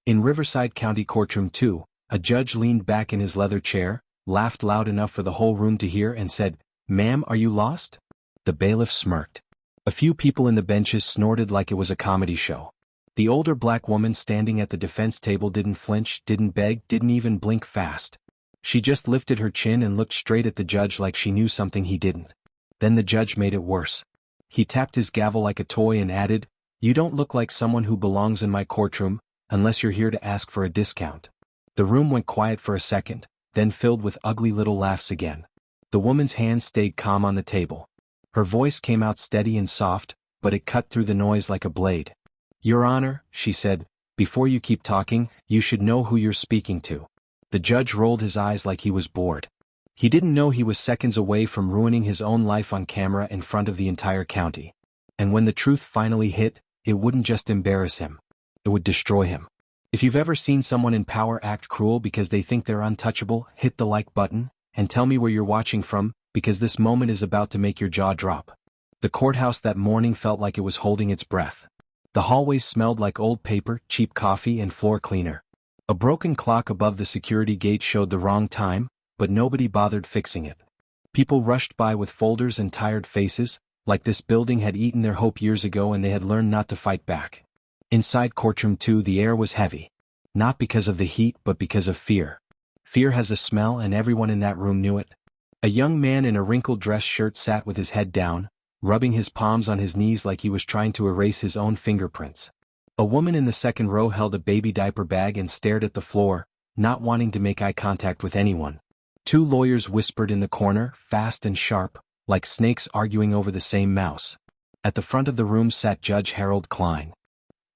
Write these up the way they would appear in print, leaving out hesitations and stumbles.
In Riverside County Courtroom 2, a judge leaned back in his leather chair, laughed loud enough for the whole room to hear and said, "Ma'am, are you lost?" The bailiff smirked. A few people in the benches snorted like it was a comedy show. The older black woman standing at the defense table didn't flinch, didn't beg, didn't even blink fast. She just lifted her chin and looked straight at the judge like she knew something he didn't. Then the judge made it worse. He tapped his gavel like a toy and added, "You don't look like someone who belongs in my courtroom, unless you're here to ask for a discount." The room went quiet for a second, then filled with ugly little laughs again. The woman's hands stayed calm on the table. Her voice came out steady and soft, but it cut through the noise like a blade. "Your Honor," she said, "before you keep talking, you should know who you're speaking to." The judge rolled his eyes like he was bored. He didn't know he was seconds away from ruining his own life on camera in front of the entire county. And when the truth finally hit, it wouldn't just embarrass him. It would destroy him. If you've ever seen someone in power act cruel because they think they're untouchable, hit the like button, and tell me where you're watching from, because this moment is about to make your jaw drop. The courthouse that morning felt like it was holding its breath. The hallways smelled like old paper, cheap coffee, and floor cleaner. A broken clock above the security gate showed the wrong time, but nobody bothered fixing it. People rushed by with folders and tired faces, like this building had eaten their hope years ago and they had learned not to fight back. Inside Courtroom 2 the air was heavy. Not because of the heat but because of fear. Fear has a smell and everyone in that room knew it. A young man in a wrinkled dress shirt sat with his head down, rubbing his palms on his knees like he was trying to erase his own fingerprints. A woman in the second row held a baby diaper bag and stared at the floor, not wanting to make eye contact with anyone. Two lawyers whispered in the corner, fast and sharp, like snakes arguing over the same mouse. At the front of the room sat Judge Harold Klein.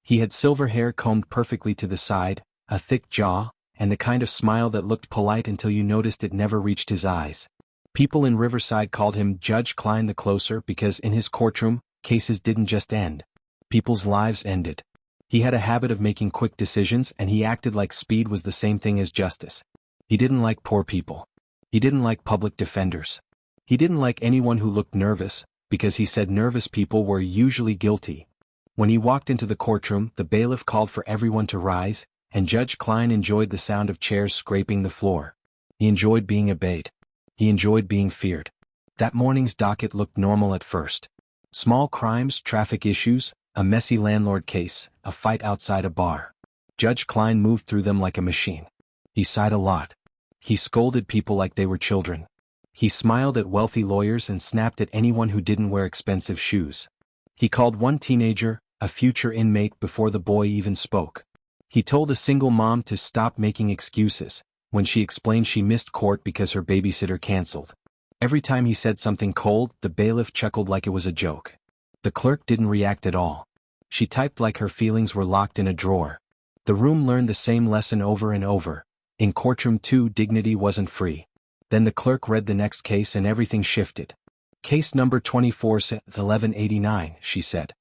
He had silver hair combed perfectly to the side, a thick jaw, and the kind of smile that looked polite until you noticed it never reached his eyes. People in Riverside called him Judge Klein the Closer because in his courtroom, cases didn't just end. People's lives ended. He had a habit of making quick decisions and he acted like speed was the same thing as justice. He didn't like poor people. He didn't like public defenders. He didn't like anyone who looked nervous, because he said nervous people were usually guilty. When he walked into the courtroom, the bailiff called for everyone to rise, and Judge Klein enjoyed the sound of chairs scraping the floor. He enjoyed being obeyed. He enjoyed being feared. That morning's docket looked normal at first. Small crimes, traffic issues, a messy landlord case, a fight outside a bar. Judge Klein moved through them like a machine. He sighed a lot. He scolded people like they were children. He smiled at wealthy lawyers and snapped at anyone who didn't wear expensive shoes. He called one teenager a future inmate before the boy even spoke. He told a single mom to stop making excuses when she explained she missed court because her babysitter canceled. Every time he said something cold, the bailiff chuckled like it was a joke. The clerk didn't react at all. She typed like her feelings were locked in a drawer. The room learned the same lesson over and over. In Courtroom 2, dignity wasn't free. Then the clerk read the next case and everything shifted. Case number 24-1189, she said.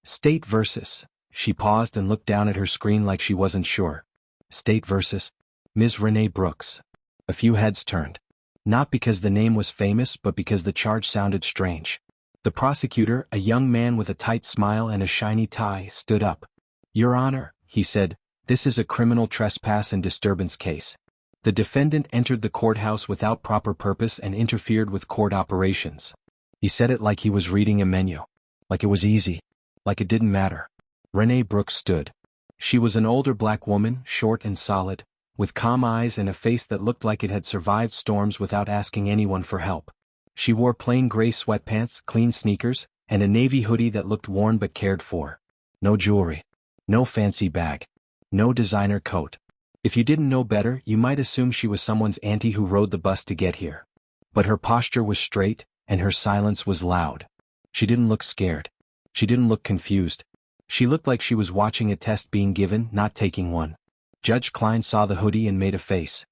State versus. She paused and looked down at her screen like she wasn't sure. State versus Ms. Renee Brooks. A few heads turned. Not because the name was famous but because the charge sounded strange. The prosecutor, a young man with a tight smile and a shiny tie, stood up. Your Honor, he said, this is a criminal trespass and disturbance case. The defendant entered the courthouse without proper purpose and interfered with court operations. He said it like he was reading a menu. Like it was easy. Like it didn't matter. Renee Brooks stood. She was an older black woman, short and solid, with calm eyes and a face that looked like it had survived storms without asking anyone for help. She wore plain gray sweatpants, clean sneakers, and a navy hoodie that looked worn but cared for. No jewelry. No fancy bag. No designer coat. If you didn't know better, you might assume she was someone's auntie who rode the bus to get here. But her posture was straight, and her silence was loud. She didn't look scared. She didn't look confused. She looked like she was watching a test being given, not taking one. Judge Klein saw the hoodie and made a face.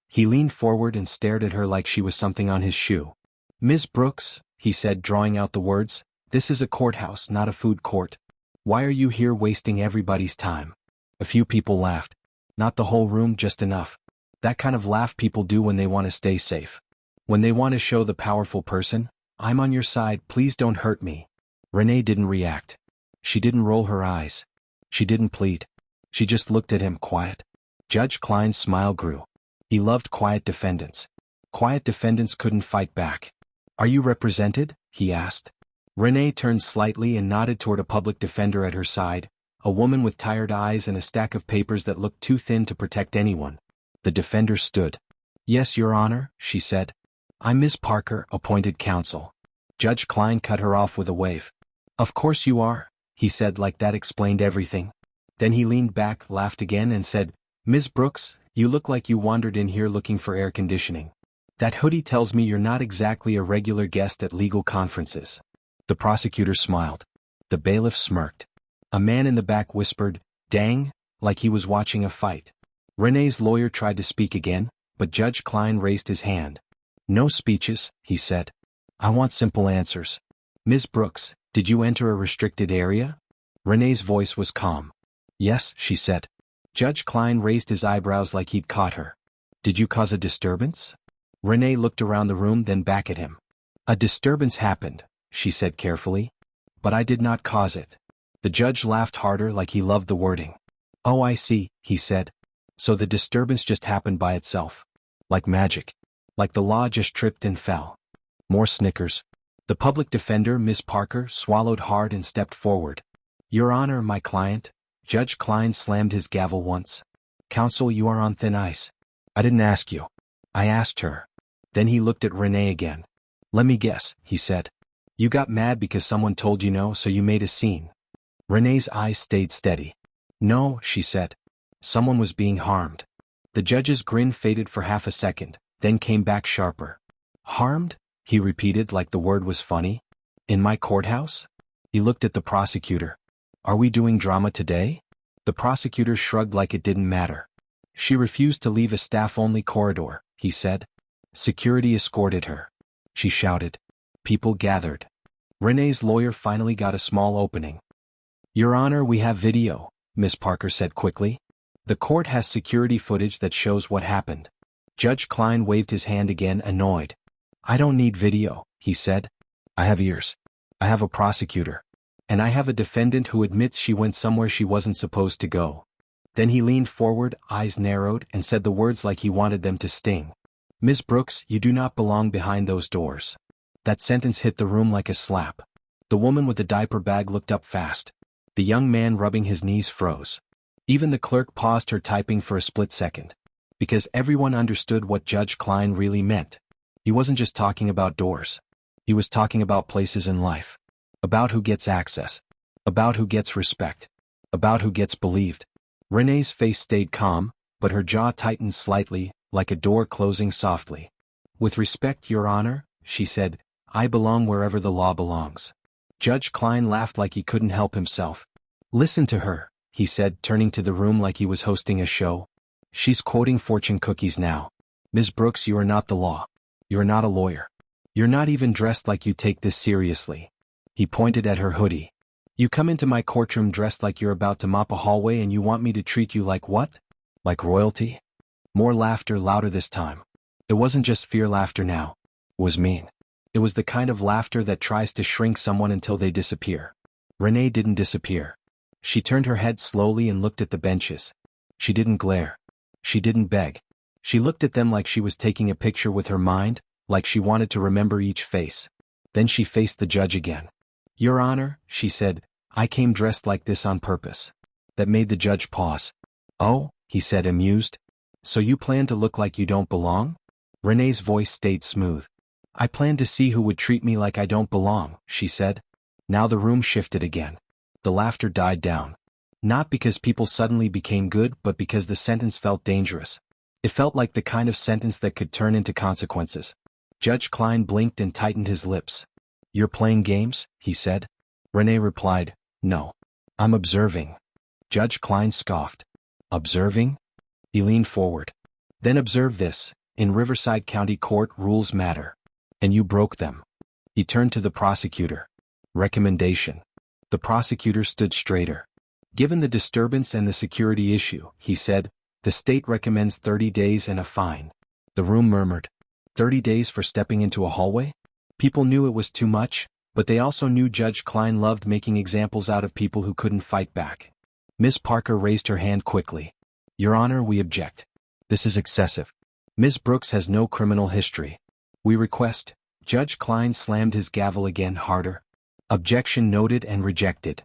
He leaned forward and stared at her like she was something on his shoe. Ms. Brooks, he said, drawing out the words, this is a courthouse, not a food court. Why are you here wasting everybody's time? A few people laughed. Not the whole room, just enough. That kind of laugh people do when they want to stay safe. When they want to show the powerful person, I'm on your side, please don't hurt me. Renee didn't react. She didn't roll her eyes. She didn't plead. She just looked at him, quiet. Judge Klein's smile grew. He loved quiet defendants. Quiet defendants couldn't fight back. Are you represented? He asked. Renee turned slightly and nodded toward a public defender at her side, a woman with tired eyes and a stack of papers that looked too thin to protect anyone. The defender stood. Yes, Your Honor, she said. I'm Ms. Parker, appointed counsel. Judge Klein cut her off with a wave. Of course you are, he said, like that explained everything. Then he leaned back, laughed again and said, Ms. Brooks, you look like you wandered in here looking for air conditioning. That hoodie tells me you're not exactly a regular guest at legal conferences. The prosecutor smiled. The bailiff smirked. A man in the back whispered, dang, like he was watching a fight. Renee's lawyer tried to speak again, but Judge Klein raised his hand. No speeches, he said. I want simple answers. Ms. Brooks, did you enter a restricted area? Renee's voice was calm. Yes, she said. Judge Klein raised his eyebrows like he'd caught her. Did you cause a disturbance? Renee looked around the room, then back at him. A disturbance happened, she said carefully. But I did not cause it. The judge laughed harder, like he loved the wording. Oh, I see, he said. So the disturbance just happened by itself. Like magic. Like the law just tripped and fell. More snickers. The public defender, Ms. Parker, swallowed hard and stepped forward. Your Honor, my client. Judge Klein slammed his gavel once. Counsel, you are on thin ice. I didn't ask you. I asked her. Then he looked at Renee again. Let me guess, he said. You got mad because someone told you no, so you made a scene. Renee's eyes stayed steady. No, she said. Someone was being harmed. The judge's grin faded for half a second, then came back sharper. Harmed? He repeated like the word was funny. In my courthouse? He looked at the prosecutor. Are we doing drama today? The prosecutor shrugged like it didn't matter. She refused to leave a staff-only corridor, he said. Security escorted her. She shouted. People gathered. Renee's lawyer finally got a small opening. Your Honor, we have video, Ms. Parker said quickly. The court has security footage that shows what happened. Judge Klein waved his hand again, annoyed. I don't need video, he said. I have ears. I have a prosecutor. And I have a defendant who admits she went somewhere she wasn't supposed to go. Then he leaned forward, eyes narrowed, and said the words like he wanted them to sting. Ms. Brooks, you do not belong behind those doors. That sentence hit the room like a slap. The woman with the diaper bag looked up fast. The young man rubbing his knees froze. Even the clerk paused her typing for a split second. Because everyone understood what Judge Klein really meant. He wasn't just talking about doors. He was talking about places in life. About who gets access. About who gets respect. About who gets believed. Renee's face stayed calm, but her jaw tightened slightly, like a door closing softly. With respect, Your Honor, she said, I belong wherever the law belongs. Judge Klein laughed like he couldn't help himself. Listen to her, he said, turning to the room like he was hosting a show. She's quoting fortune cookies now. Ms. Brooks, you are not the law. You're not a lawyer. You're not even dressed like you take this seriously. He pointed at her hoodie. You come into my courtroom dressed like you're about to mop a hallway and you want me to treat you like what? Like royalty? More laughter, louder this time. It wasn't just fear laughter now. It was mean. It was the kind of laughter that tries to shrink someone until they disappear. Renee didn't disappear. She turned her head slowly and looked at the benches. She didn't glare. She didn't beg. She looked at them like she was taking a picture with her mind, like she wanted to remember each face. Then she faced the judge again. Your Honor, she said, I came dressed like this on purpose. That made the judge pause. Oh, he said, amused. So you plan to look like you don't belong? Renee's voice stayed smooth. I plan to see who would treat me like I don't belong, she said. Now the room shifted again. The laughter died down. Not because people suddenly became good, but because the sentence felt dangerous. It felt like the kind of sentence that could turn into consequences. Judge Klein blinked and tightened his lips. You're playing games, he said. Renee replied, no. I'm observing. Judge Klein scoffed. Observing? He leaned forward. Then observe this. In Riverside County Court, rules matter. And you broke them. He turned to the prosecutor. Recommendation. The prosecutor stood straighter. Given the disturbance and the security issue, he said, the state recommends 30 days and a fine. The room murmured. 30 days for stepping into a hallway? People knew it was too much, but they also knew Judge Klein loved making examples out of people who couldn't fight back. Ms. Parker raised her hand quickly. Your Honor, we object. This is excessive. Ms. Brooks has no criminal history. We request. Judge Klein slammed his gavel again harder. Objection noted and rejected.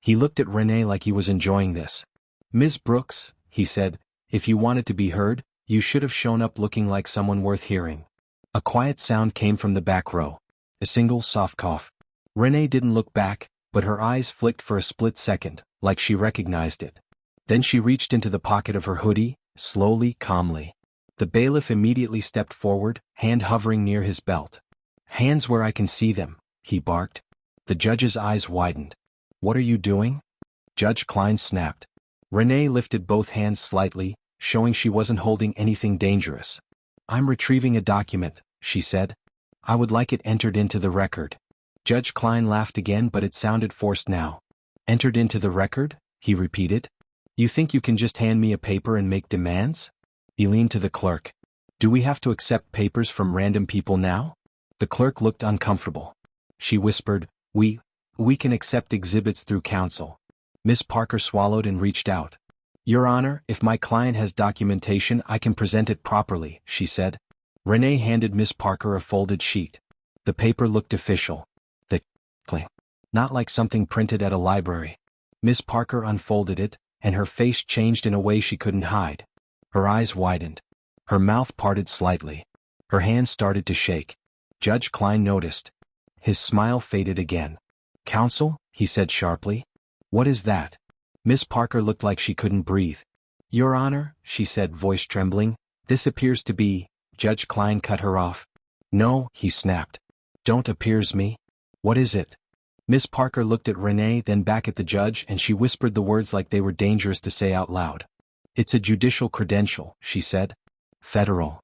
He looked at Renee like he was enjoying this. Ms. Brooks, he said, if you wanted to be heard, you should have shown up looking like someone worth hearing. A quiet sound came from the back row. A single soft cough. Renee didn't look back, but her eyes flicked for a split second, like she recognized it. Then she reached into the pocket of her hoodie, slowly, calmly. The bailiff immediately stepped forward, hand hovering near his belt. Hands where I can see them, he barked. The judge's eyes widened. What are you doing? Judge Klein snapped. Renee lifted both hands slightly, showing she wasn't holding anything dangerous. I'm retrieving a document, she said. I would like it entered into the record. Judge Klein laughed again, but it sounded forced now. Entered into the record? He repeated. You think you can just hand me a paper and make demands? He leaned to the clerk. Do we have to accept papers from random people now? The clerk looked uncomfortable. She whispered, We can accept exhibits through counsel. Miss Parker swallowed and reached out. Your Honor, if my client has documentation, I can present it properly, she said. Renee handed Miss Parker a folded sheet. The paper looked official. Not like something printed at a library. Miss Parker unfolded it, and her face changed in a way she couldn't hide. Her eyes widened. Her mouth parted slightly. Her hands started to shake. Judge Klein noticed. His smile faded again. Counsel, he said sharply. What is that? Miss Parker looked like she couldn't breathe. Your Honor, she said, voice trembling, this appears to be. Judge Klein cut her off. No, he snapped. Don't appears me. What is it? Miss Parker looked at Renee, then back at the judge, and she whispered the words like they were dangerous to say out loud. It's a judicial credential, she said. Federal.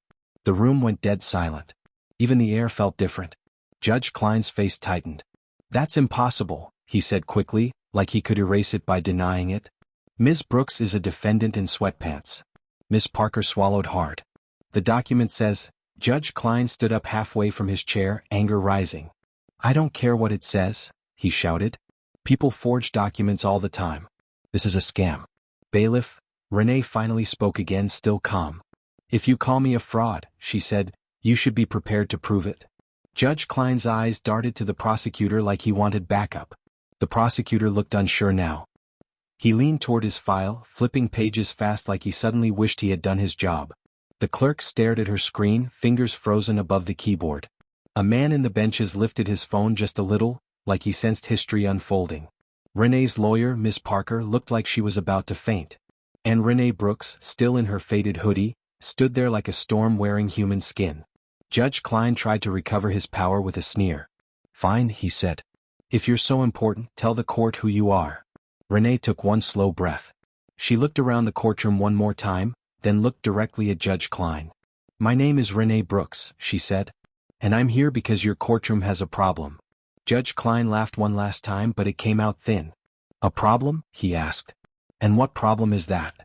The room went dead silent. Even the air felt different. Judge Klein's face tightened. That's impossible, he said quickly, like he could erase it by denying it. Ms. Brooks is a defendant in sweatpants. Miss Parker swallowed hard. The document says. Judge Klein stood up halfway from his chair, anger rising. I don't care what it says, he shouted. People forge documents all the time. This is a scam. Bailiff, Renee finally spoke again, still calm. If you call me a fraud, she said, you should be prepared to prove it. Judge Klein's eyes darted to the prosecutor like he wanted backup. The prosecutor looked unsure now. He leaned toward his file, flipping pages fast like he suddenly wished he had done his job. The clerk stared at her screen, fingers frozen above the keyboard. A man in the benches lifted his phone just a little, like he sensed history unfolding. Renee's lawyer, Miss Parker, looked like she was about to faint. And Renee Brooks, still in her faded hoodie, stood there like a storm wearing human skin. Judge Klein tried to recover his power with a sneer. Fine, he said. If you're so important, tell the court who you are. Renee took one slow breath. She looked around the courtroom one more time, then looked directly at Judge Klein. My name is Renee Brooks, she said. And I'm here because your courtroom has a problem. Judge Klein laughed one last time, but it came out thin. A problem? He asked. And what problem is that?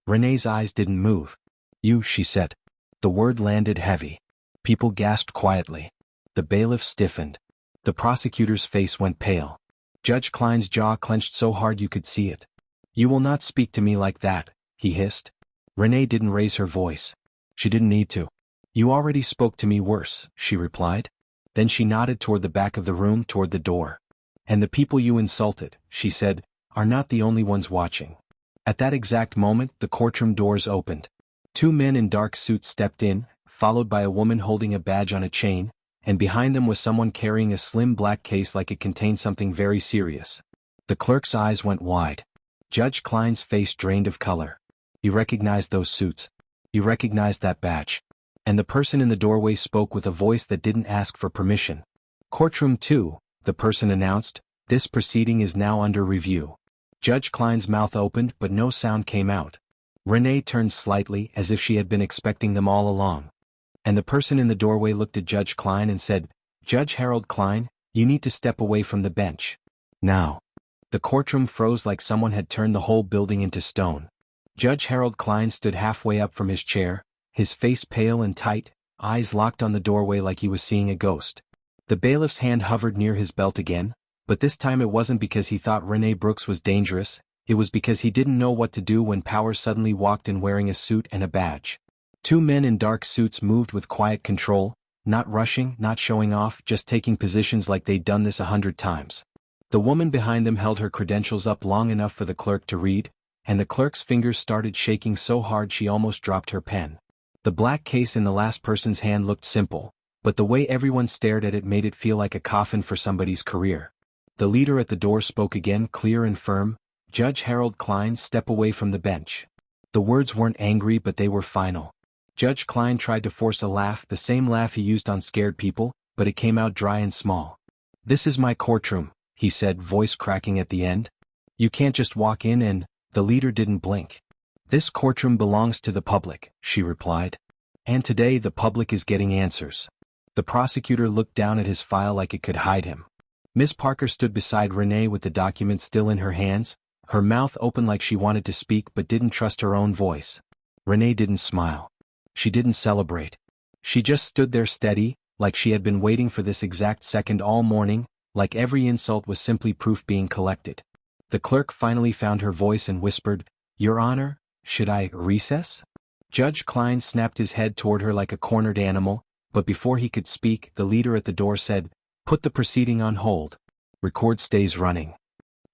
Renee's eyes didn't move. You, she said. The word landed heavy. People gasped quietly. The bailiff stiffened. The prosecutor's face went pale. Judge Klein's jaw clenched so hard you could see it. You will not speak to me like that, he hissed. Renee didn't raise her voice. She didn't need to. You already spoke to me worse, she replied. Then she nodded toward the back of the room, toward the door. And the people you insulted, she said, are not the only ones watching. At that exact moment, the courtroom doors opened. Two men in dark suits stepped in, followed by a woman holding a badge on a chain, and behind them was someone carrying a slim black case like it contained something very serious. The clerk's eyes went wide. Judge Klein's face drained of color. He recognized those suits. He recognized that badge. And the person in the doorway spoke with a voice that didn't ask for permission. Courtroom 2, the person announced, this proceeding is now under review. Judge Klein's mouth opened, but no sound came out. Renee turned slightly, as if she had been expecting them all along. And the person in the doorway looked at Judge Klein and said, Judge Harold Klein, you need to step away from the bench. Now. The courtroom froze like someone had turned the whole building into stone. Judge Harold Klein stood halfway up from his chair, his face pale and tight, eyes locked on the doorway like he was seeing a ghost. The bailiff's hand hovered near his belt again, but this time it wasn't because he thought Renee Brooks was dangerous, It was because he didn't know what to do when Power suddenly walked in wearing a suit and a badge. Two men in dark suits moved with quiet control, not rushing, not showing off, just taking positions like they'd done this 100 times. The woman behind them held her credentials up long enough for the clerk to read, and the clerk's fingers started shaking so hard she almost dropped her pen. The black case in the last person's hand looked simple, but the way everyone stared at it made it feel like a coffin for somebody's career. The leader at the door spoke again, clear and firm, "Judge Harold Klein, step away from the bench." The words weren't angry, but they were final. Judge Klein tried to force a laugh, the same laugh he used on scared people, but it came out dry and small. "This is my courtroom," he said, voice cracking at the end. "You can't just walk in and—" The leader didn't blink. "This courtroom belongs to the public," she replied. "And today the public is getting answers." The prosecutor looked down at his file like it could hide him. Miss Parker stood beside Renee with the document still in her hands, her mouth open like she wanted to speak but didn't trust her own voice. Renee didn't smile. She didn't celebrate. She just stood there steady, like she had been waiting for this exact second all morning, like every insult was simply proof being collected. The clerk finally found her voice and whispered, "Your Honor, should I recess?" Judge Klein snapped his head toward her like a cornered animal, but before he could speak, the leader at the door said, "Put the proceeding on hold. Record stays running."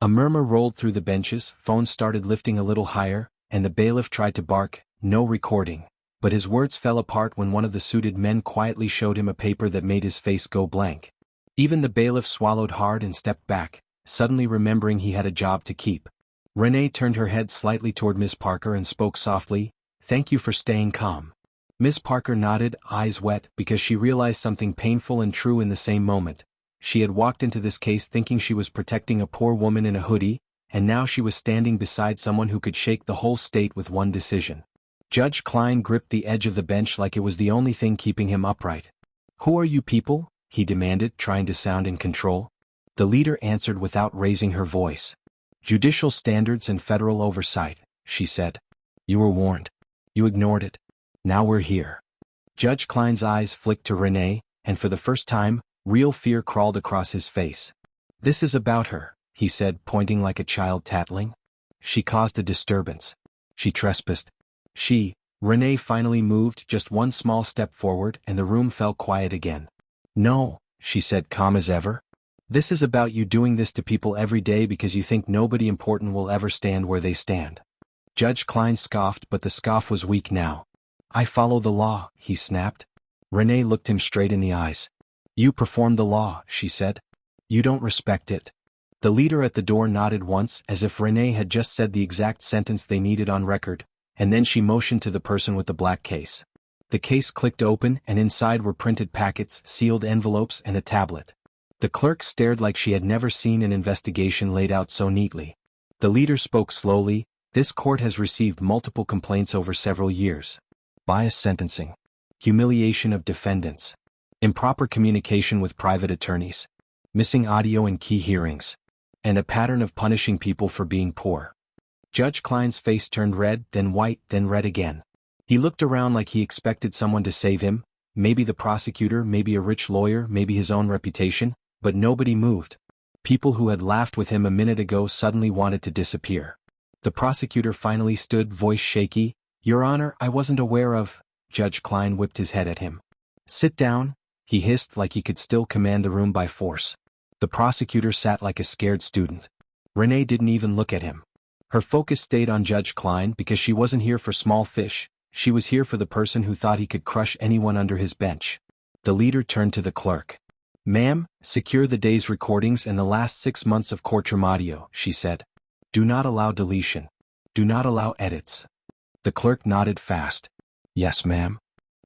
A murmur rolled through the benches, phones started lifting a little higher, and the bailiff tried to bark, "No recording." But his words fell apart when one of the suited men quietly showed him a paper that made his face go blank. Even the bailiff swallowed hard and stepped back, suddenly remembering he had a job to keep. Renee turned her head slightly toward Miss Parker and spoke softly, "Thank you for staying calm." Miss Parker nodded, eyes wet, because she realized something painful and true in the same moment. She had walked into this case thinking she was protecting a poor woman in a hoodie, and now she was standing beside someone who could shake the whole state with one decision. Judge Klein gripped the edge of the bench like it was the only thing keeping him upright. "Who are you people?" he demanded, trying to sound in control. The leader answered without raising her voice. "Judicial standards and federal oversight," she said. "You were warned. You ignored it. Now we're here." Judge Klein's eyes flicked to Renee, and for the first time, real fear crawled across his face. "This is about her," he said, pointing like a child tattling. "She caused a disturbance. She trespassed. Renee finally moved just one small step forward and the room fell quiet again. "No," she said, calm as ever. "This is about you doing this to people every day because you think nobody important will ever stand where they stand." Judge Klein scoffed, but the scoff was weak now. "I follow the law," he snapped. Renee looked him straight in the eyes. "You perform the law," she said. "You don't respect it." The leader at the door nodded once, as if Renee had just said the exact sentence they needed on record, and then she motioned to the person with the black case. The case clicked open, and inside were printed packets, sealed envelopes, and a tablet. The clerk stared like she had never seen an investigation laid out so neatly. The leader spoke slowly, "This court has received multiple complaints over several years. Biased sentencing. Humiliation of defendants. Improper communication with private attorneys. Missing audio in key hearings. And a pattern of punishing people for being poor." Judge Klein's face turned red, then white, then red again. He looked around like he expected someone to save him, maybe the prosecutor, maybe a rich lawyer, maybe his own reputation, but nobody moved. People who had laughed with him a minute ago suddenly wanted to disappear. The prosecutor finally stood, voice shaky. "Your Honor, I wasn't aware of—" Judge Klein whipped his head at him. "Sit down," he hissed like he could still command the room by force. The prosecutor sat like a scared student. Renee didn't even look at him. Her focus stayed on Judge Klein because she wasn't here for small fish, she was here for the person who thought he could crush anyone under his bench. The leader turned to the clerk. "Ma'am, secure the day's recordings and the last 6 months of courtroom audio," she said. "Do not allow deletion. Do not allow edits." The clerk nodded fast. "Yes, ma'am."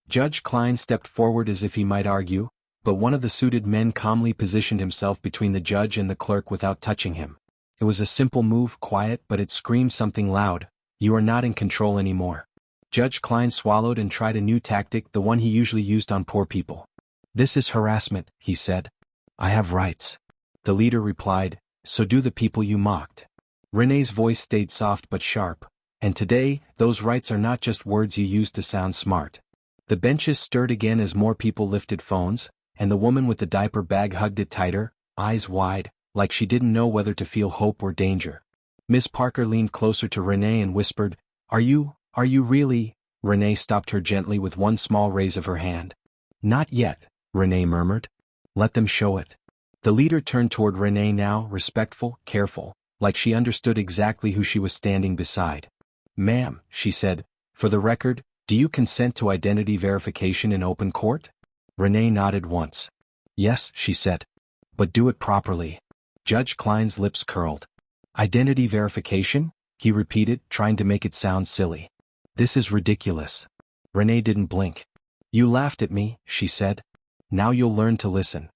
Judge Klein stepped forward as if he might argue, but one of the suited men calmly positioned himself between the judge and the clerk without touching him. It was a simple move, quiet, but it screamed something loud. "You are not in control anymore." Judge Klein swallowed and tried a new tactic, the one he usually used on poor people. "This is harassment," he said. "I have rights." The leader replied, "So do the people you mocked." Renee's voice stayed soft but sharp. "And today, those rights are not just words you use to sound smart." The benches stirred again as more people lifted phones, and the woman with the diaper bag hugged it tighter, eyes wide, like she didn't know whether to feel hope or danger. Miss Parker leaned closer to Renee and whispered, are you really? Renee stopped her gently with one small raise of her hand. Not yet, Renee murmured. Let them show it. The leader turned toward Renee now, respectful, careful, like she understood exactly who she was standing beside. Ma'am, she said, for the record, do you consent to identity verification in open court? Renee nodded once. Yes, she said. But do it properly. Judge Klein's lips curled. Identity verification? He repeated, trying to make it sound silly. This is ridiculous. Renee didn't blink. You laughed at me, she said. Now you'll learn to listen.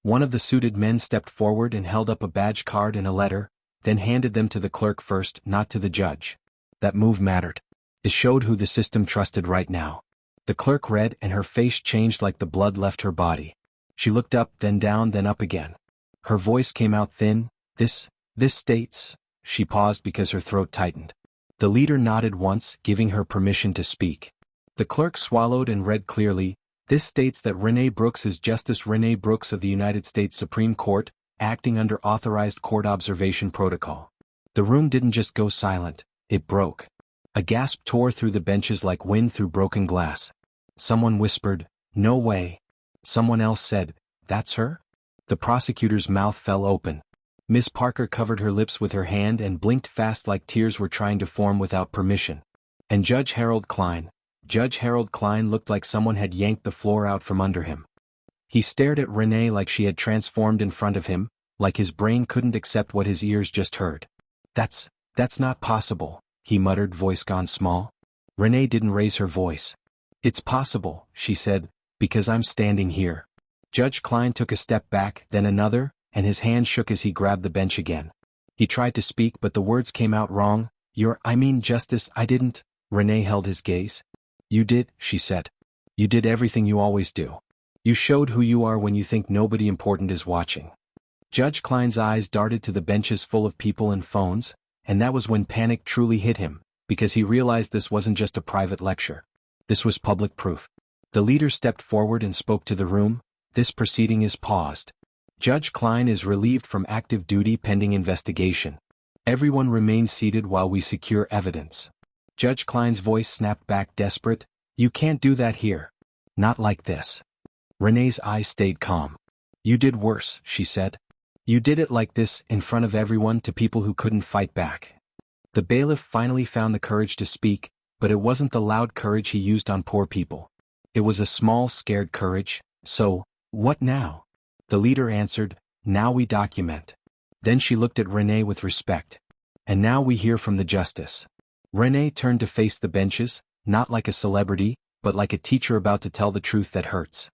One of the suited men stepped forward and held up a badge card and a letter, then handed them to the clerk first, not to the judge. That move mattered. It showed who the system trusted right now. The clerk read and her face changed like the blood left her body. She looked up, then down, then up again. Her voice came out thin. This states. She paused because her throat tightened. The leader nodded once, giving her permission to speak. The clerk swallowed and read clearly, this states that Renee Brooks is Justice Renee Brooks of the United States Supreme Court, acting under authorized court observation protocol. The room didn't just go silent, it broke. A gasp tore through the benches like wind through broken glass. Someone whispered, no way. Someone else said, that's her? The prosecutor's mouth fell open. Miss Parker covered her lips with her hand and blinked fast like tears were trying to form without permission. And Judge Harold Klein looked like someone had yanked the floor out from under him. He stared at Renee like she had transformed in front of him, like his brain couldn't accept what his ears just heard. That's not possible, he muttered, voice gone small. Renee didn't raise her voice. It's possible, she said, because I'm standing here. Judge Klein took a step back, then another, and his hand shook as he grabbed the bench again. He tried to speak but the words came out wrong. Justice, I didn't. Renee held his gaze. You did, she said. You did everything you always do. You showed who you are when you think nobody important is watching. Judge Klein's eyes darted to the benches full of people and phones, and that was when panic truly hit him, because he realized this wasn't just a private lecture. This was public proof. The leader stepped forward and spoke to the room. This proceeding is paused. Judge Klein is relieved from active duty pending investigation. Everyone remains seated while we secure evidence. Judge Klein's voice snapped back, desperate. You can't do that here. Not like this. Renee's eyes stayed calm. You did worse, she said. You did it like this, in front of everyone, to people who couldn't fight back. The bailiff finally found the courage to speak, but it wasn't the loud courage he used on poor people. It was a small, scared courage. So, what now? The leader answered, now we document. Then she looked at Renee with respect. And now we hear from the justice. Renee turned to face the benches, not like a celebrity, but like a teacher about to tell the truth that hurts.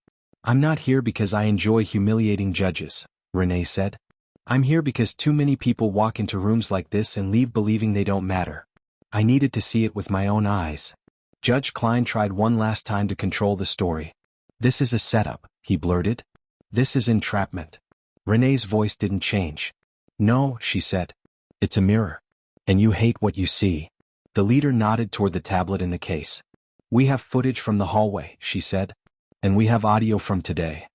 I'm not here because I enjoy humiliating judges, Renee said. I'm here because too many people walk into rooms like this and leave believing they don't matter. I needed to see it with my own eyes. Judge Klein tried one last time to control the story. This is a setup, he blurted. This is entrapment. Renee's voice didn't change. No, she said. It's a mirror. And you hate what you see. The leader nodded toward the tablet in the case. We have footage from the hallway, she said. And we have audio from today.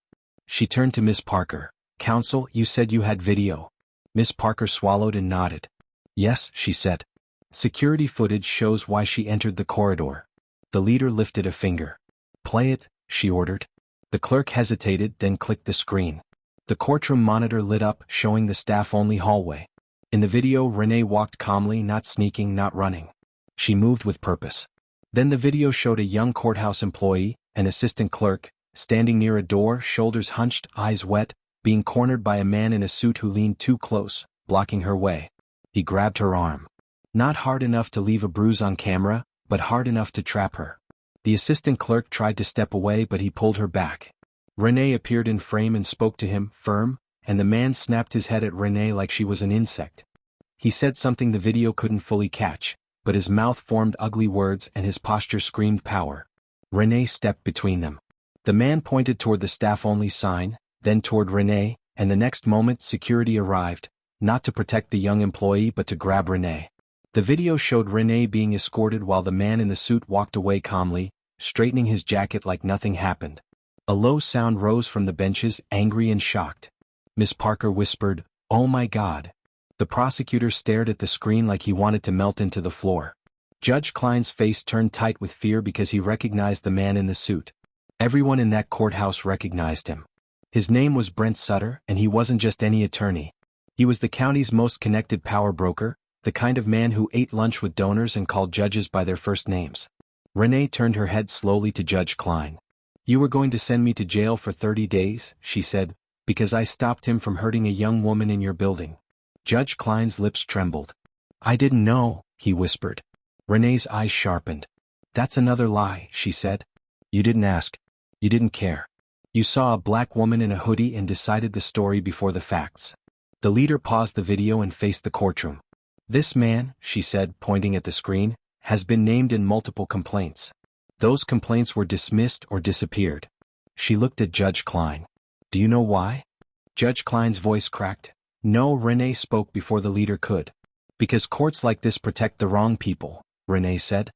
She turned to Miss Parker. Counsel, you said you had video. Miss Parker swallowed and nodded. Yes, she said. Security footage shows why she entered the corridor. The leader lifted a finger. Play it, she ordered. The clerk hesitated, then clicked the screen. The courtroom monitor lit up, showing the staff-only hallway. In the video, Renee walked calmly, not sneaking, not running. She moved with purpose. Then the video showed a young courthouse employee, an assistant clerk, standing near a door, shoulders hunched, eyes wet, being cornered by a man in a suit who leaned too close, blocking her way. He grabbed her arm. Not hard enough to leave a bruise on camera, but hard enough to trap her. The assistant clerk tried to step away, but he pulled her back. Renee appeared in frame and spoke to him, firm, and the man snapped his head at Renee like she was an insect. He said something the video couldn't fully catch, but his mouth formed ugly words and his posture screamed power. Renee stepped between them. The man pointed toward the staff-only sign, then toward Renee, and the next moment security arrived, not to protect the young employee but to grab Renee. The video showed Renee being escorted while the man in the suit walked away calmly, straightening his jacket like nothing happened. A low sound rose from the benches, angry and shocked. Miss Parker whispered, "Oh my God." The prosecutor stared at the screen like he wanted to melt into the floor. Judge Klein's face turned tight with fear because he recognized the man in the suit. Everyone in that courthouse recognized him. His name was Brent Sutter, and he wasn't just any attorney. He was the county's most connected power broker, the kind of man who ate lunch with donors and called judges by their first names. Renee turned her head slowly to Judge Klein. "You were going to send me to jail for 30 days, she said, "because I stopped him from hurting a young woman in your building." Judge Klein's lips trembled. "I didn't know," he whispered. Renee's eyes sharpened. "That's another lie," she said. "You didn't ask. You didn't care. You saw a black woman in a hoodie and decided the story before the facts." The leader paused the video and faced the courtroom. "This man," she said, pointing at the screen, "has been named in multiple complaints. Those complaints were dismissed or disappeared." She looked at Judge Klein. "Do you know why?" Judge Klein's voice cracked. "No," Renee spoke before the leader could. "Because courts like this protect the wrong people," Renee said.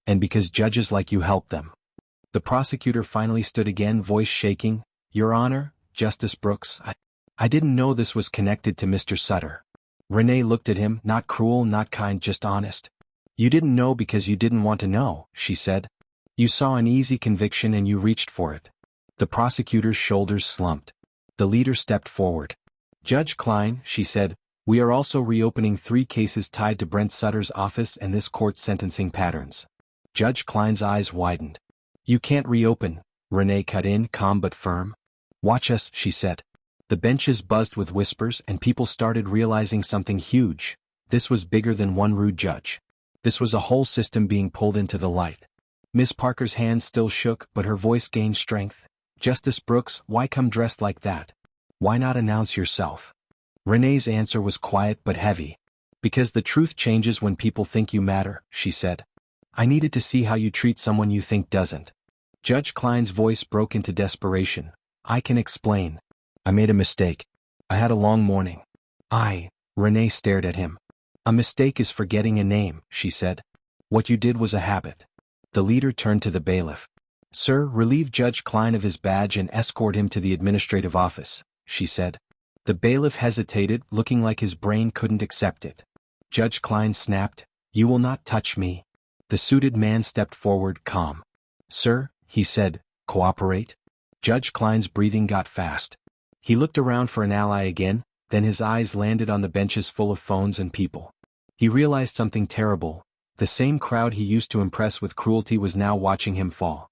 "And because judges like you help them." The prosecutor finally stood again, voice shaking. "Your Honor, Justice Brooks, I didn't know this was connected to Mr. Sutter." Renee looked at him, not cruel, not kind, just honest. "You didn't know because you didn't want to know," she said. "You saw an easy conviction and you reached for it." The prosecutor's shoulders slumped. The leader stepped forward. "Judge Klein," she said, "we are also reopening 3 cases tied to Brent Sutter's office and this court's sentencing patterns." Judge Klein's eyes widened. "You can't reopen," Renee cut in, calm but firm. "Watch us," she said. The benches buzzed with whispers and people started realizing something huge. This was bigger than one rude judge. This was a whole system being pulled into the light. Miss Parker's hands still shook, but her voice gained strength. "Justice Brooks, why come dressed like that? Why not announce yourself?" Renee's answer was quiet but heavy. "Because the truth changes when people think you matter," she said. "I needed to see how you treat someone you think doesn't." Judge Klein's voice broke into desperation. "I can explain. I made a mistake. I had a long morning." Renee stared at him. "A mistake is forgetting a name," she said. "What you did was a habit." The leader turned to the bailiff. "Sir, relieve Judge Klein of his badge and escort him to the administrative office," she said. The bailiff hesitated, looking like his brain couldn't accept it. Judge Klein snapped, "You will not touch me." The suited man stepped forward, calm. "Sir," he said, "cooperate." Judge Klein's breathing got fast. He looked around for an ally again, then his eyes landed on the benches full of phones and people. He realized something terrible. The same crowd he used to impress with cruelty was now watching him fall.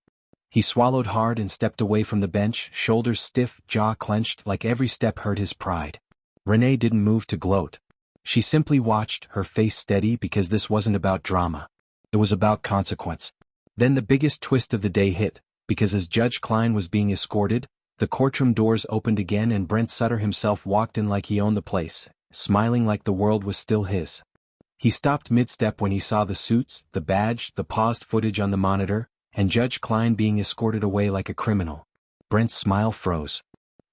He swallowed hard and stepped away from the bench, shoulders stiff, jaw clenched, like every step hurt his pride. Renee didn't move to gloat. She simply watched, her face steady, because this wasn't about drama. It was about consequence. Then the biggest twist of the day hit, because as Judge Klein was being escorted, the courtroom doors opened again and Brent Sutter himself walked in like he owned the place, smiling like the world was still his. He stopped mid-step when he saw the suits, the badge, the paused footage on the monitor, and Judge Klein being escorted away like a criminal. Brent's smile froze.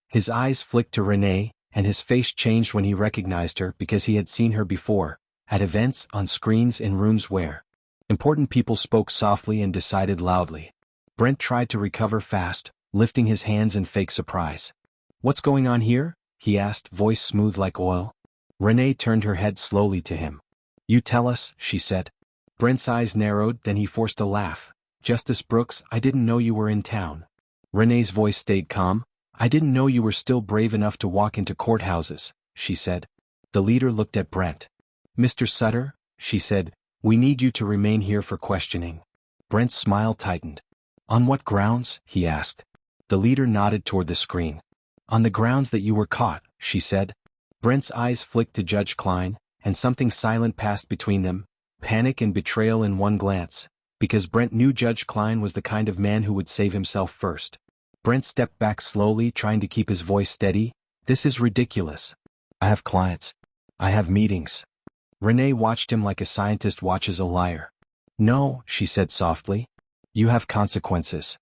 His eyes flicked to Renee, and his face changed when he recognized her because he had seen her before, at events, on screens, in rooms where important people spoke softly and decided loudly. Brent tried to recover fast, lifting his hands in fake surprise. "What's going on here?" he asked, voice smooth like oil. Renee turned her head slowly to him. "You tell us," she said. Brent's eyes narrowed, then he forced a laugh. "Justice Brooks, I didn't know you were in town." Renee's voice stayed calm. "I didn't know you were still brave enough to walk into courthouses," she said. The leader looked at Brent. "Mr. Sutter," she said, "we need you to remain here for questioning." Brent's smile tightened. "On what grounds?" he asked. The leader nodded toward the screen. "On the grounds that you were caught," she said. Brent's eyes flicked to Judge Klein, and something silent passed between them, panic and betrayal in one glance, because Brent knew Judge Klein was the kind of man who would save himself first. Brent stepped back slowly, trying to keep his voice steady. "This is ridiculous. I have clients. I have meetings." Renee watched him like a scientist watches a liar. "No," she said softly. "You have consequences."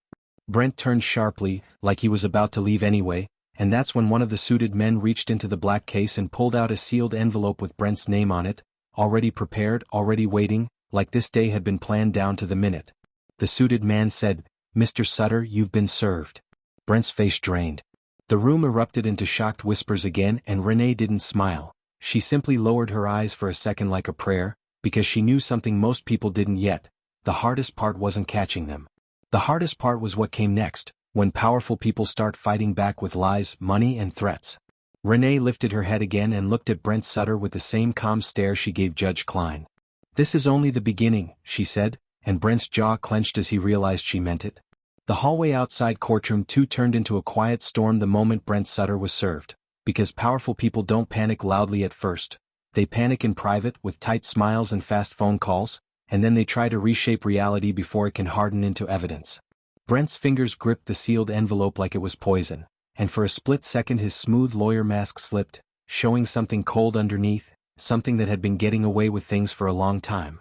Brent turned sharply, like he was about to leave anyway, and that's when one of the suited men reached into the black case and pulled out a sealed envelope with Brent's name on it, already prepared, already waiting, like this day had been planned down to the minute. The suited man said, "Mr. Sutter, you've been served." Brent's face drained. The room erupted into shocked whispers again, and Renee didn't smile. She simply lowered her eyes for a second like a prayer, because she knew something most people didn't yet. The hardest part wasn't catching them. The hardest part was what came next, when powerful people start fighting back with lies, money and threats. Renee lifted her head again and looked at Brent Sutter with the same calm stare she gave Judge Klein. "This is only the beginning," she said, and Brent's jaw clenched as he realized she meant it. The hallway outside courtroom 2 turned into a quiet storm the moment Brent Sutter was served. Because powerful people don't panic loudly at first. They panic in private with tight smiles and fast phone calls, and then they try to reshape reality before it can harden into evidence. Brent's fingers gripped the sealed envelope like it was poison, and for a split second his smooth lawyer mask slipped, showing something cold underneath, something that had been getting away with things for a long time.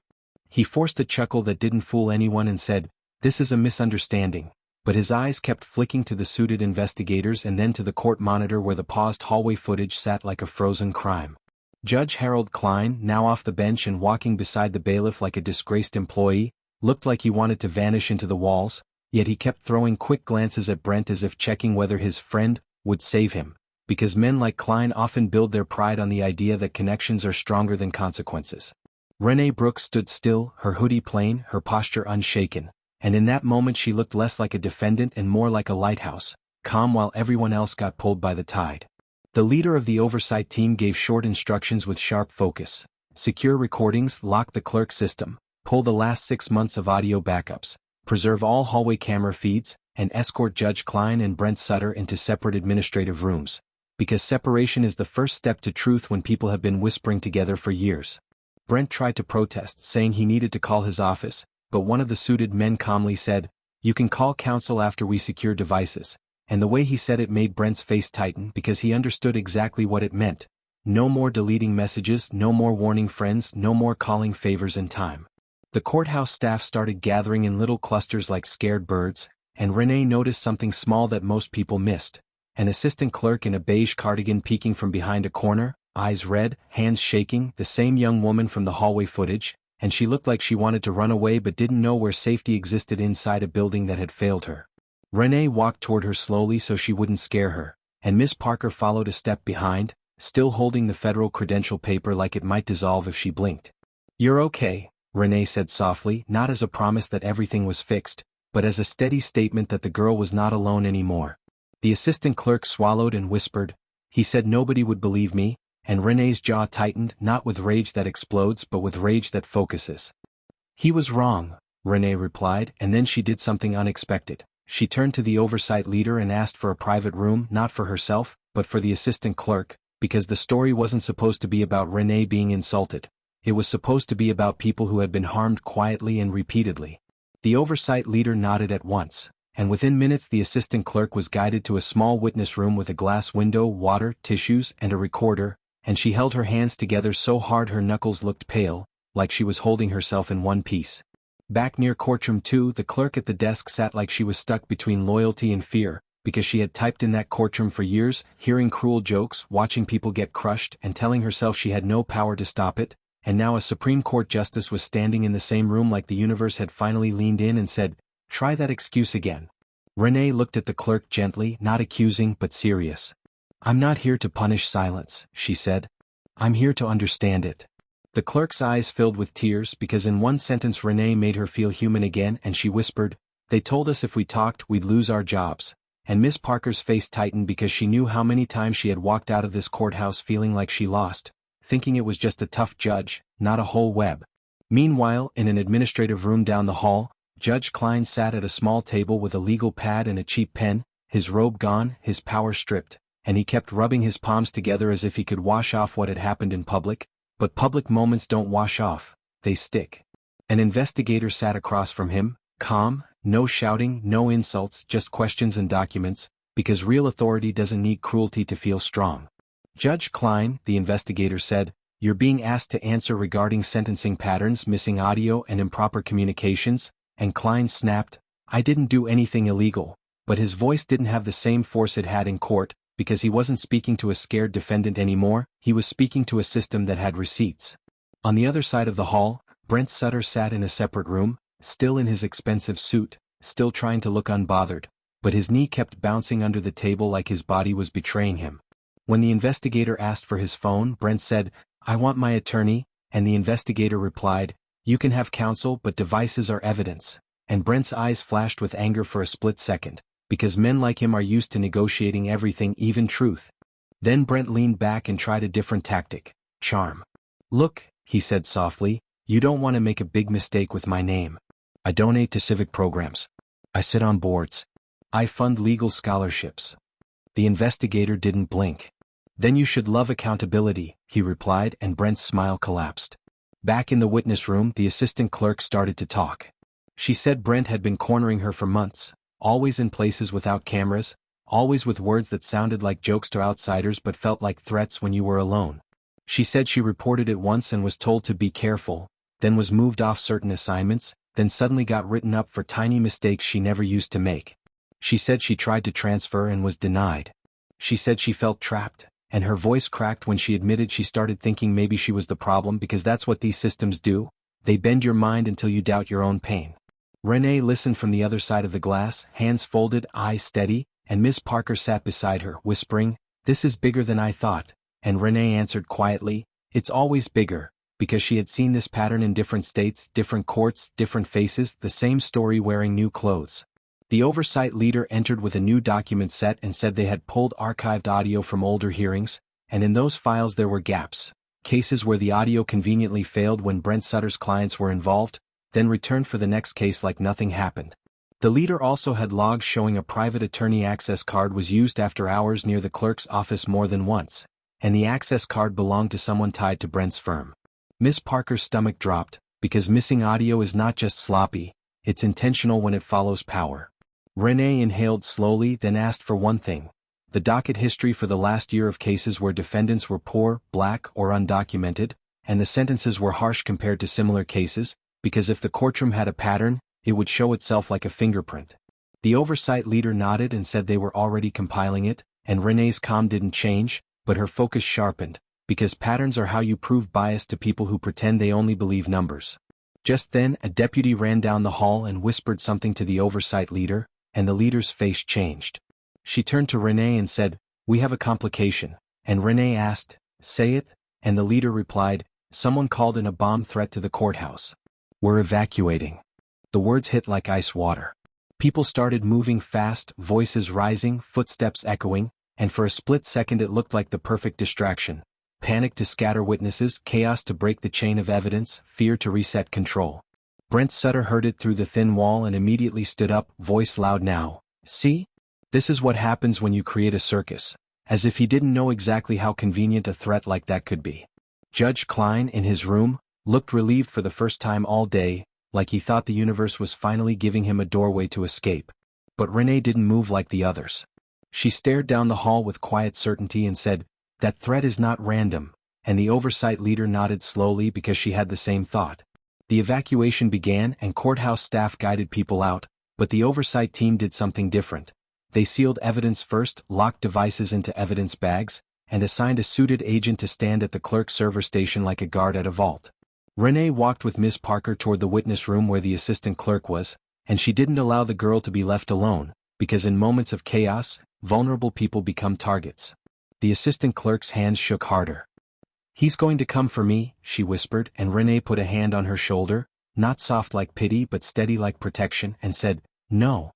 He forced a chuckle that didn't fool anyone and said, "This is a misunderstanding." But his eyes kept flicking to the suited investigators and then to the court monitor where the paused hallway footage sat like a frozen crime. Judge Harold Klein, now off the bench and walking beside the bailiff like a disgraced employee, looked like he wanted to vanish into the walls, yet he kept throwing quick glances at Brent as if checking whether his friend would save him, because men like Klein often build their pride on the idea that connections are stronger than consequences. Renee Brooks stood still, her hoodie plain, her posture unshaken. And in that moment she looked less like a defendant and more like a lighthouse, calm while everyone else got pulled by the tide. The leader of the oversight team gave short instructions with sharp focus. Secure recordings, lock the clerk system, pull the last 6 months of audio backups, preserve all hallway camera feeds, and escort Judge Klein and Brent Sutter into separate administrative rooms. Because separation is the first step to truth when people have been whispering together for years. Brent tried to protest, saying he needed to call his office, but one of the suited men calmly said, "You can call counsel after we secure devices," and the way he said it made Brent's face tighten because he understood exactly what it meant. No more deleting messages, no more warning friends, no more calling favors in time. The courthouse staff started gathering in little clusters like scared birds, and Renee noticed something small that most people missed. An assistant clerk in a beige cardigan peeking from behind a corner, eyes red, hands shaking, the same young woman from the hallway footage, and she looked like she wanted to run away but didn't know where safety existed inside a building that had failed her. Renee walked toward her slowly so she wouldn't scare her, and Miss Parker followed a step behind, still holding the federal credential paper like it might dissolve if she blinked. "You're okay," Renee said softly, not as a promise that everything was fixed, but as a steady statement that the girl was not alone anymore. The assistant clerk swallowed and whispered, "He said nobody would believe me," and Renee's jaw tightened, not with rage that explodes but with rage that focuses. "He was wrong," Renee replied, and then she did something unexpected. She turned to the oversight leader and asked for a private room, not for herself, but for the assistant clerk, because the story wasn't supposed to be about Renee being insulted. It was supposed to be about people who had been harmed quietly and repeatedly. The oversight leader nodded at once, and within minutes the assistant clerk was guided to a small witness room with a glass window, water, tissues, and a recorder, and she held her hands together so hard her knuckles looked pale, like she was holding herself in one piece. Back near courtroom 2, the clerk at the desk sat like she was stuck between loyalty and fear, because she had typed in that courtroom for years, hearing cruel jokes, watching people get crushed, and telling herself she had no power to stop it, and now a Supreme Court justice was standing in the same room like the universe had finally leaned in and said, "Try that excuse again." Renee looked at the clerk gently, not accusing but serious. "I'm not here to punish silence," she said. "I'm here to understand it." The clerk's eyes filled with tears because in one sentence Renee made her feel human again, and she whispered, "They told us if we talked we'd lose our jobs." And Miss Parker's face tightened because she knew how many times she had walked out of this courthouse feeling like she lost, thinking it was just a tough judge, not a whole web. Meanwhile, in an administrative room down the hall, Judge Klein sat at a small table with a legal pad and a cheap pen, his robe gone, his power stripped, and he kept rubbing his palms together as if he could wash off what had happened in public, but public moments don't wash off, they stick. An investigator sat across from him, calm, no shouting, no insults, just questions and documents, because real authority doesn't need cruelty to feel strong. "Judge Klein," the investigator said, "you're being asked to answer regarding sentencing patterns, missing audio and improper communications," and Klein snapped, "I didn't do anything illegal," but his voice didn't have the same force it had in court, because he wasn't speaking to a scared defendant anymore, he was speaking to a system that had receipts. On the other side of the hall, Brent Sutter sat in a separate room, still in his expensive suit, still trying to look unbothered, but his knee kept bouncing under the table like his body was betraying him. When the investigator asked for his phone, Brent said, "I want my attorney," and the investigator replied, "You can have counsel, but devices are evidence." And Brent's eyes flashed with anger for a split second, because men like him are used to negotiating everything, even truth. Then Brent leaned back and tried a different tactic: charm. "Look," he said softly, "you don't want to make a big mistake with my name. I donate to civic programs. I sit on boards. I fund legal scholarships." The investigator didn't blink. "Then you should love accountability," he replied, and Brent's smile collapsed. Back in the witness room, the assistant clerk started to talk. She said Brent had been cornering her for months, always in places without cameras, always with words that sounded like jokes to outsiders but felt like threats when you were alone. She said she reported it once and was told to be careful, then was moved off certain assignments, then suddenly got written up for tiny mistakes she never used to make. She said she tried to transfer and was denied. She said she felt trapped, and her voice cracked when she admitted she started thinking maybe she was the problem, because that's what these systems do. They bend your mind until you doubt your own pain. Renee listened from the other side of the glass, hands folded, eyes steady, and Miss Parker sat beside her, whispering, "This is bigger than I thought." And Renee answered quietly, "It's always bigger," because she had seen this pattern in different states, different courts, different faces, the same story wearing new clothes. The oversight leader entered with a new document set and said they had pulled archived audio from older hearings, and in those files there were gaps, cases where the audio conveniently failed when Brent Sutter's clients were involved, then returned for the next case like nothing happened. The leader also had logs showing a private attorney access card was used after hours near the clerk's office more than once, and the access card belonged to someone tied to Brent's firm. Miss Parker's stomach dropped, because missing audio is not just sloppy, it's intentional when it follows power. Renee inhaled slowly, then asked for one thing: the docket history for the last year of cases where defendants were poor, black, or undocumented, and the sentences were harsh compared to similar cases, because if the courtroom had a pattern, it would show itself like a fingerprint. The oversight leader nodded and said they were already compiling it, and Renee's calm didn't change, but her focus sharpened, because patterns are how you prove bias to people who pretend they only believe numbers. Just then, a deputy ran down the hall and whispered something to the oversight leader, and the leader's face changed. She turned to Renee and said, "We have a complication," and Renee asked, "Say it," and the leader replied, "Someone called in a bomb threat to the courthouse. We're evacuating." The words hit like ice water. People started moving fast, voices rising, footsteps echoing, and for a split second it looked like the perfect distraction. Panic to scatter witnesses, chaos to break the chain of evidence, fear to reset control. Brent Sutter heard it through the thin wall and immediately stood up, voice loud now. "See? This is what happens when you create a circus." As if he didn't know exactly how convenient a threat like that could be. Judge Klein, in his room, looked relieved for the first time all day, like he thought the universe was finally giving him a doorway to escape. But Renee didn't move like the others. She stared down the hall with quiet certainty and said, "That threat is not random," and the oversight leader nodded slowly because she had the same thought. The evacuation began and courthouse staff guided people out, but the oversight team did something different. They sealed evidence first, locked devices into evidence bags, and assigned a suited agent to stand at the clerk's server station like a guard at a vault. Renee walked with Miss Parker toward the witness room where the assistant clerk was, and she didn't allow the girl to be left alone, because in moments of chaos, vulnerable people become targets. The assistant clerk's hands shook harder. "He's going to come for me," she whispered, and Renee put a hand on her shoulder, not soft like pity but steady like protection, and said, "No.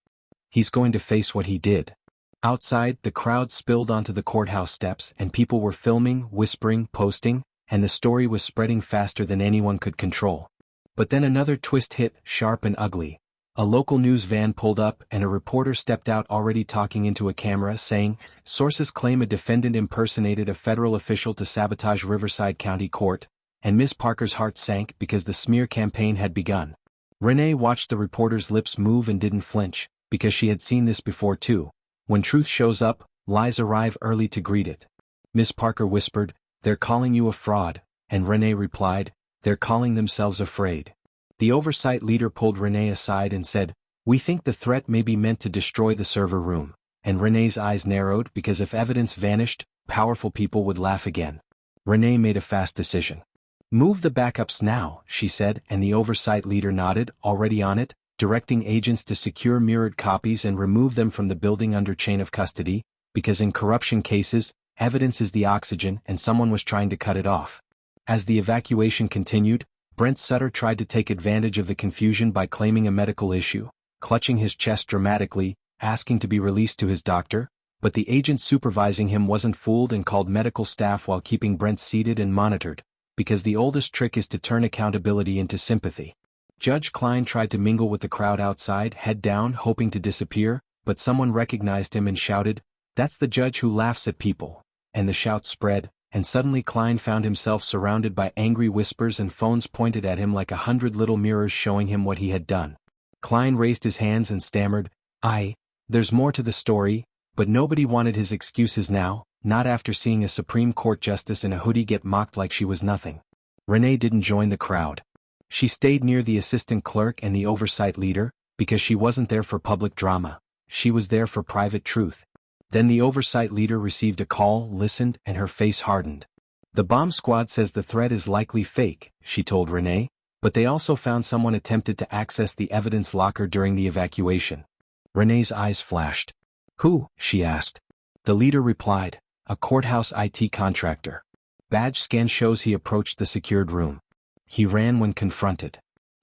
He's going to face what he did." Outside, the crowd spilled onto the courthouse steps and people were filming, whispering, posting, and the story was spreading faster than anyone could control. But then another twist hit, sharp and ugly. A local news van pulled up and a reporter stepped out already talking into a camera saying, "Sources claim a defendant impersonated a federal official to sabotage Riverside County Court," and Miss Parker's heart sank because the smear campaign had begun. Renee watched the reporter's lips move and didn't flinch, because she had seen this before too. When truth shows up, lies arrive early to greet it. Miss Parker whispered, "They're calling you a fraud," and Renee replied, "They're calling themselves afraid." The oversight leader pulled Renee aside and said, "We think the threat may be meant to destroy the server room," and Renee's eyes narrowed because if evidence vanished, powerful people would laugh again. Renee made a fast decision. "Move the backups now," she said, and the oversight leader nodded, already on it, directing agents to secure mirrored copies and remove them from the building under chain of custody, because in corruption cases, evidence is the oxygen and someone was trying to cut it off. As the evacuation continued, Brent Sutter tried to take advantage of the confusion by claiming a medical issue, clutching his chest dramatically, asking to be released to his doctor, but the agent supervising him wasn't fooled and called medical staff while keeping Brent seated and monitored, because the oldest trick is to turn accountability into sympathy. Judge Klein tried to mingle with the crowd outside, head down, hoping to disappear, but someone recognized him and shouted, "That's the judge who laughs at people," and the shout spread, and suddenly Klein found himself surrounded by angry whispers and phones pointed at him like 100 little mirrors showing him what he had done. Klein raised his hands and stammered, There's more to the story," but nobody wanted his excuses now, not after seeing a Supreme Court justice in a hoodie get mocked like she was nothing. Renee didn't join the crowd. She stayed near the assistant clerk and the oversight leader, because she wasn't there for public drama. She was there for private truth. Then the oversight leader received a call, listened, and her face hardened. "The bomb squad says the threat is likely fake," she told Renee, "but they also found someone attempted to access the evidence locker during the evacuation." Renee's eyes flashed. "Who?" she asked. The leader replied, "A courthouse IT contractor. Badge scan shows he approached the secured room. He ran when confronted."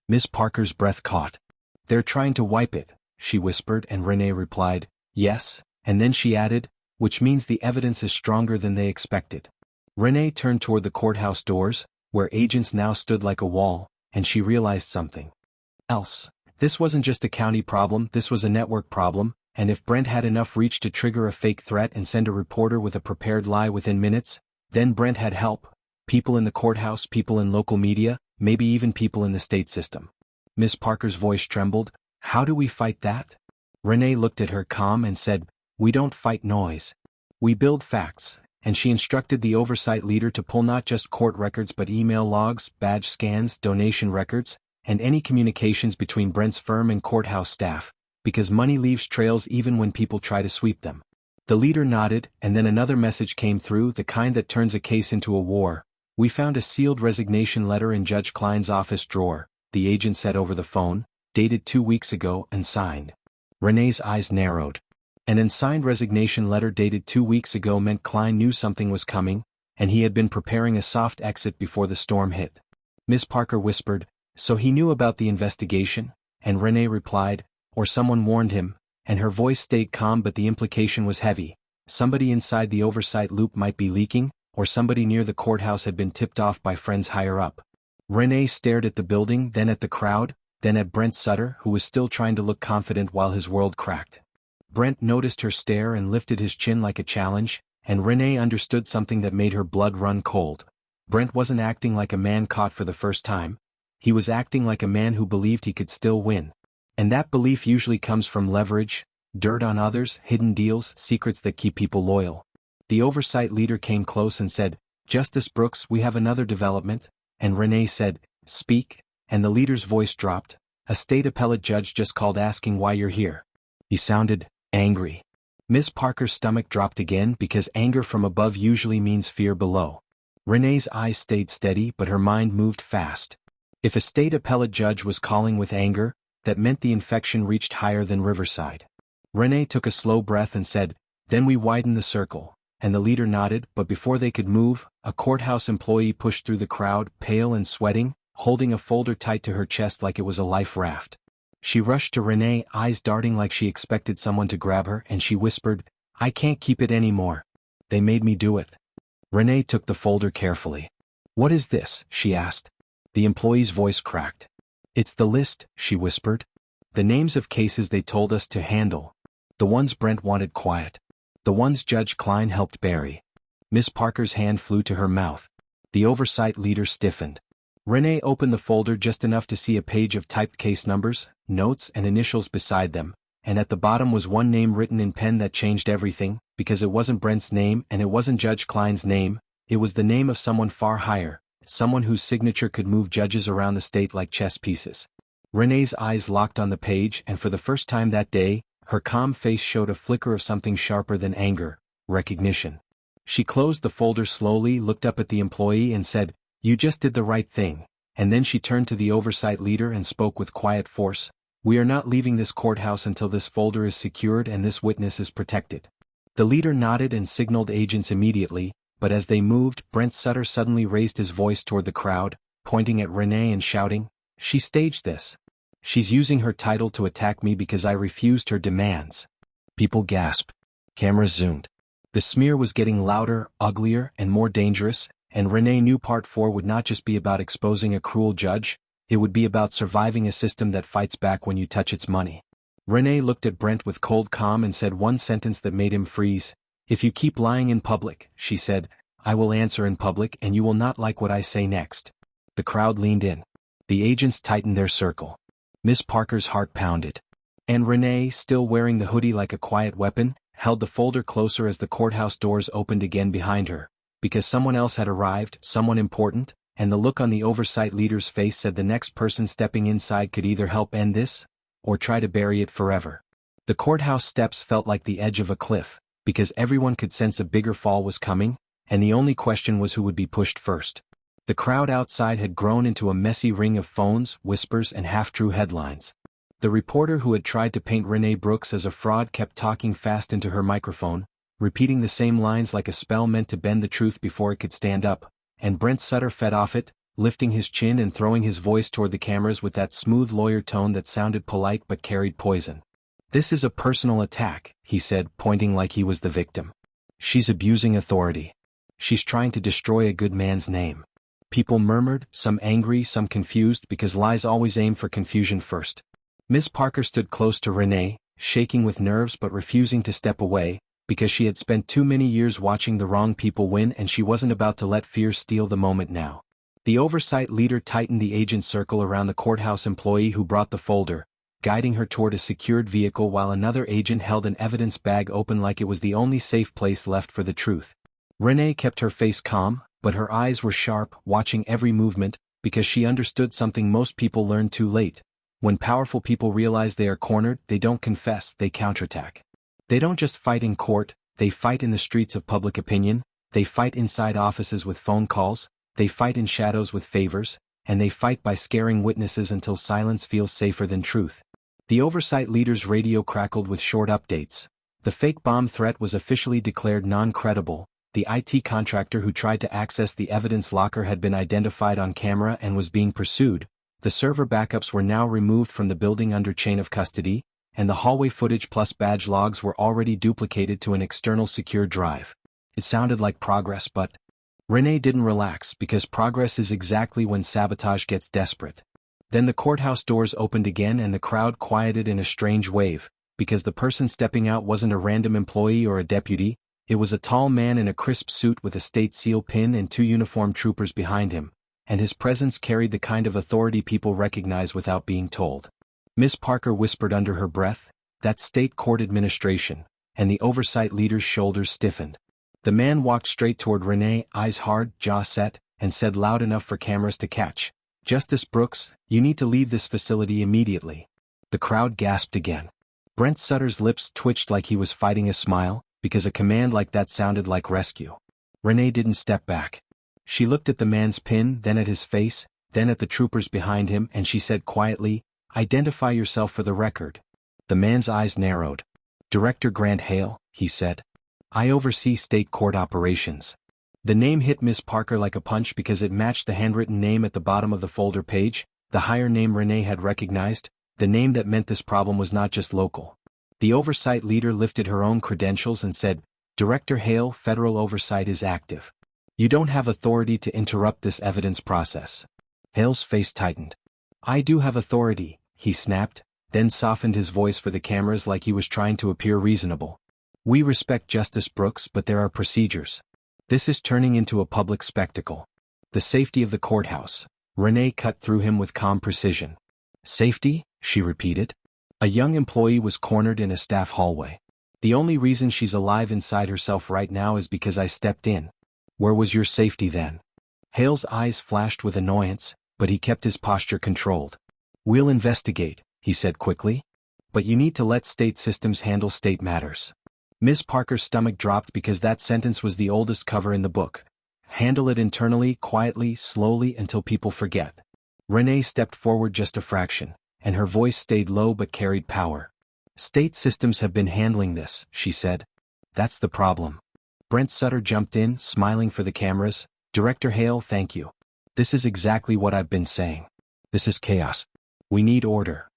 Miss Parker's breath caught. "They're trying to wipe it," she whispered, and Renee replied, "Yes," and then she added, "which means the evidence is stronger than they expected." Renee turned toward the courthouse doors, where agents now stood like a wall, and she realized something else. This wasn't just a county problem, this was a network problem, and if Brent had enough reach to trigger a fake threat and send a reporter with a prepared lie within minutes, then Brent had help. People in the courthouse, people in local media, maybe even people in the state system. Miss Parker's voice trembled. "How do we fight that?" Renee looked at her calm and said, "We don't fight noise. We build facts," and she instructed the oversight leader to pull not just court records but email logs, badge scans, donation records, and any communications between Brent's firm and courthouse staff, because money leaves trails even when people try to sweep them. The leader nodded, and then another message came through, the kind that turns a case into a war. "We found a sealed resignation letter in Judge Klein's office drawer," the agent said over the phone, "dated 2 weeks ago and signed." Renee's eyes narrowed. An unsigned resignation letter dated 2 weeks ago meant Klein knew something was coming, and he had been preparing a soft exit before the storm hit. Miss Parker whispered, "So he knew about the investigation?" And Renee replied, "Or someone warned him," and her voice stayed calm but the implication was heavy. Somebody inside the oversight loop might be leaking, or somebody near the courthouse had been tipped off by friends higher up. Renee stared at the building, then at the crowd, then at Brent Sutter, who was still trying to look confident while his world cracked. Brent noticed her stare and lifted his chin like a challenge, and Renee understood something that made her blood run cold. Brent wasn't acting like a man caught for the first time. He was acting like a man who believed he could still win. And that belief usually comes from leverage, dirt on others, hidden deals, secrets that keep people loyal. The oversight leader came close and said, "Justice Brooks, we have another development," and Renee said, "Speak," and the leader's voice dropped. "A state appellate judge just called asking why you're here." He sounded angry. Miss Parker's stomach dropped again because anger from above usually means fear below. Renee's eyes stayed steady but her mind moved fast. If a state appellate judge was calling with anger, that meant the infection reached higher than Riverside. Renee took a slow breath and said, "Then we widen the circle," and the leader nodded, but before they could move, a courthouse employee pushed through the crowd, pale and sweating, holding a folder tight to her chest like it was a life raft. She rushed to Renee, eyes darting like she expected someone to grab her, and she whispered, "I can't keep it anymore. They made me do it." Renee took the folder carefully. "What is this?" she asked. The employee's voice cracked. "It's the list," she whispered. "The names of cases they told us to handle. The ones Brent wanted quiet. The ones Judge Klein helped bury." Miss Parker's hand flew to her mouth. The oversight leader stiffened. Renee opened the folder just enough to see a page of typed case numbers, notes and initials beside them, and at the bottom was one name written in pen that changed everything, because it wasn't Brent's name and it wasn't Judge Klein's name, it was the name of someone far higher, someone whose signature could move judges around the state like chess pieces. Renee's eyes locked on the page, and for the first time that day, her calm face showed a flicker of something sharper than anger, recognition. She closed the folder slowly, looked up at the employee and said, "You just did the right thing," and then she turned to the oversight leader and spoke with quiet force, "We are not leaving this courthouse until this folder is secured and this witness is protected." The leader nodded and signaled agents immediately, but as they moved, Brent Sutter suddenly raised his voice toward the crowd, pointing at Renee and shouting, "She staged this. She's using her title to attack me because I refused her demands." People gasped. Cameras zoomed. The smear was getting louder, uglier, and more dangerous, and Renee knew Part 4 would not just be about exposing a cruel judge, it would be about surviving a system that fights back when you touch its money. Renee looked at Brent with cold calm and said one sentence that made him freeze. "If you keep lying in public," she said, "I will answer in public and you will not like what I say next." The crowd leaned in. The agents tightened their circle. Miss Parker's heart pounded. And Renee, still wearing the hoodie like a quiet weapon, held the folder closer as the courthouse doors opened again behind her, because someone else had arrived, someone important, and the look on the oversight leader's face said the next person stepping inside could either help end this, or try to bury it forever. The courthouse steps felt like the edge of a cliff, because everyone could sense a bigger fall was coming, and the only question was who would be pushed first. The crowd outside had grown into a messy ring of phones, whispers, and half-true headlines. The reporter who had tried to paint Renee Brooks as a fraud kept talking fast into her microphone, repeating the same lines like a spell meant to bend the truth before it could stand up, and Brent Sutter fed off it, lifting his chin and throwing his voice toward the cameras with that smooth lawyer tone that sounded polite but carried poison. "This is a personal attack," he said, pointing like he was the victim. "She's abusing authority. She's trying to destroy a good man's name." People murmured, some angry, some confused, because lies always aim for confusion first. Miss Parker stood close to Renee, shaking with nerves but refusing to step away, because she had spent too many years watching the wrong people win and she wasn't about to let fear steal the moment now. The oversight leader tightened the agent circle around the courthouse employee who brought the folder, guiding her toward a secured vehicle while another agent held an evidence bag open like it was the only safe place left for the truth. Renee kept her face calm, but her eyes were sharp, watching every movement, because she understood something most people learn too late. When powerful people realize they are cornered, they don't confess, they counterattack. They don't just fight in court, they fight in the streets of public opinion, they fight inside offices with phone calls, they fight in shadows with favors, and they fight by scaring witnesses until silence feels safer than truth. The oversight leader's radio crackled with short updates. The fake bomb threat was officially declared non-credible. The IT contractor who tried to access the evidence locker had been identified on camera and was being pursued. The server backups were now removed from the building under chain of custody, and the hallway footage plus badge logs were already duplicated to an external secure drive. It sounded like progress, but Renee didn't relax because progress is exactly when sabotage gets desperate. Then the courthouse doors opened again and the crowd quieted in a strange wave, because the person stepping out wasn't a random employee or a deputy, it was a tall man in a crisp suit with a state seal pin and 2 uniformed troopers behind him, and his presence carried the kind of authority people recognize without being told. Miss Parker whispered under her breath, "That's state court administration," and the oversight leader's shoulders stiffened. The man walked straight toward Renee, eyes hard, jaw set, and said loud enough for cameras to catch, "Justice Brooks, you need to leave this facility immediately." The crowd gasped again. Brent Sutter's lips twitched like he was fighting a smile, because a command like that sounded like rescue. Renee didn't step back. She looked at the man's pin, then at his face, then at the troopers behind him, and she said quietly, "Identify yourself for the record." The man's eyes narrowed. "Director Grant Hale," he said. "I oversee state court operations." The name hit Miss Parker like a punch because it matched the handwritten name at the bottom of the folder page, the higher name Renee had recognized, the name that meant this problem was not just local. The oversight leader lifted her own credentials and said, "Director Hale, federal oversight is active. You don't have authority to interrupt this evidence process." Hale's face tightened. "I do have authority," he snapped, then softened his voice for the cameras like he was trying to appear reasonable. "We respect Justice Brooks, but there are procedures. This is turning into a public spectacle. The safety of the courthouse." Renee cut through him with calm precision. "Safety?" she repeated. A young employee was cornered in a staff hallway. "The only reason she's alive inside herself right now is because I stepped in. Where was your safety then?" Hale's eyes flashed with annoyance, but he kept his posture controlled. "We'll investigate," he said quickly. "But you need to let state systems handle state matters." Miss Parker's stomach dropped because that sentence was the oldest cover in the book. "Handle it internally, quietly, slowly until people forget." Renee stepped forward just a fraction, and her voice stayed low but carried power. "State systems have been handling this," she said. That's the problem. Brent Sutter jumped in, smiling for the cameras. Director Hale, thank you. This is exactly what I've been saying. This is chaos. We need order.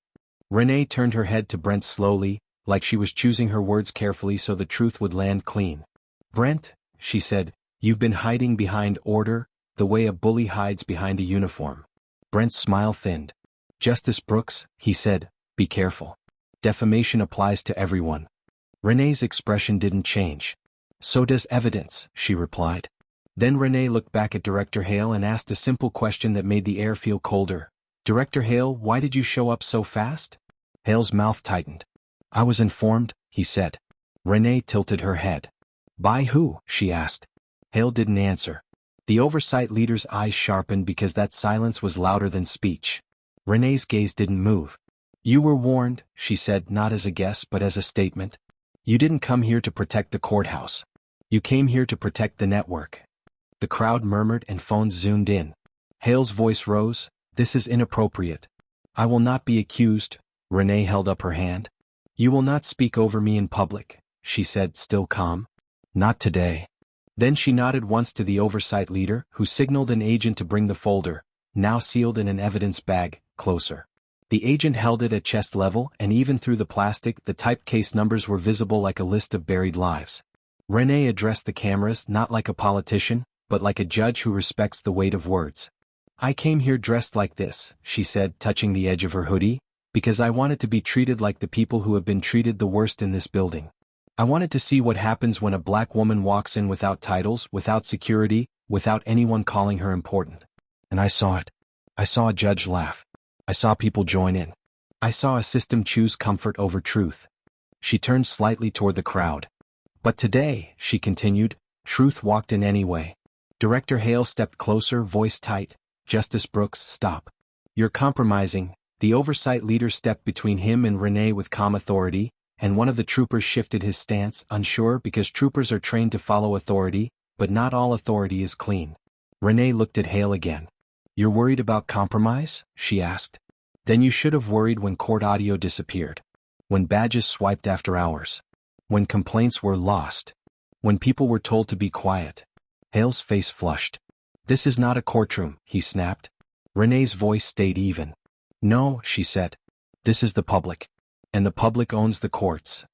Renee turned her head to Brent slowly, like she was choosing her words carefully so the truth would land clean. Brent, she said, you've been hiding behind order, the way a bully hides behind a uniform. Brent's smile thinned. Justice Brooks, he said, be careful. Defamation applies to everyone. Renee's expression didn't change. So does evidence, she replied. Then Renee looked back at Director Hale and asked a simple question that made the air feel colder. Director Hale, why did you show up so fast? Hale's mouth tightened. I was informed, he said. Renee tilted her head. By who? She asked. Hale didn't answer. The oversight leader's eyes sharpened because that silence was louder than speech. Renee's gaze didn't move. You were warned, she said, not as a guess but as a statement. You didn't come here to protect the courthouse. You came here to protect the network. The crowd murmured and phones zoomed in. Hale's voice rose. This is inappropriate. I will not be accused. Renee held up her hand. You will not speak over me in public, she said, still calm. Not today. Then she nodded once to the oversight leader, who signaled an agent to bring the folder, now sealed in an evidence bag, closer. The agent held it at chest level, and even through the plastic, the typed case numbers were visible like a list of buried lives. Renee addressed the cameras not like a politician, but like a judge who respects the weight of words. I came here dressed like this, she said, touching the edge of her hoodie, because I wanted to be treated like the people who have been treated the worst in this building. I wanted to see what happens when a black woman walks in without titles, without security, without anyone calling her important. And I saw it. I saw a judge laugh. I saw people join in. I saw a system choose comfort over truth. She turned slightly toward the crowd. But today, she continued, truth walked in anyway. Director Hale stepped closer, voice tight. Justice Brooks, stop. You're compromising. The oversight leader stepped between him and Renee with calm authority, and one of the troopers shifted his stance, unsure, because troopers are trained to follow authority, but not all authority is clean. Renee looked at Hale again. You're worried about compromise? She asked. Then you should have worried when court audio disappeared. When badges swiped after hours. When complaints were lost. When people were told to be quiet. Hale's face flushed. This is not a courtroom, he snapped. Renee's voice stayed even. No, she said. This is the public. And the public owns the courts.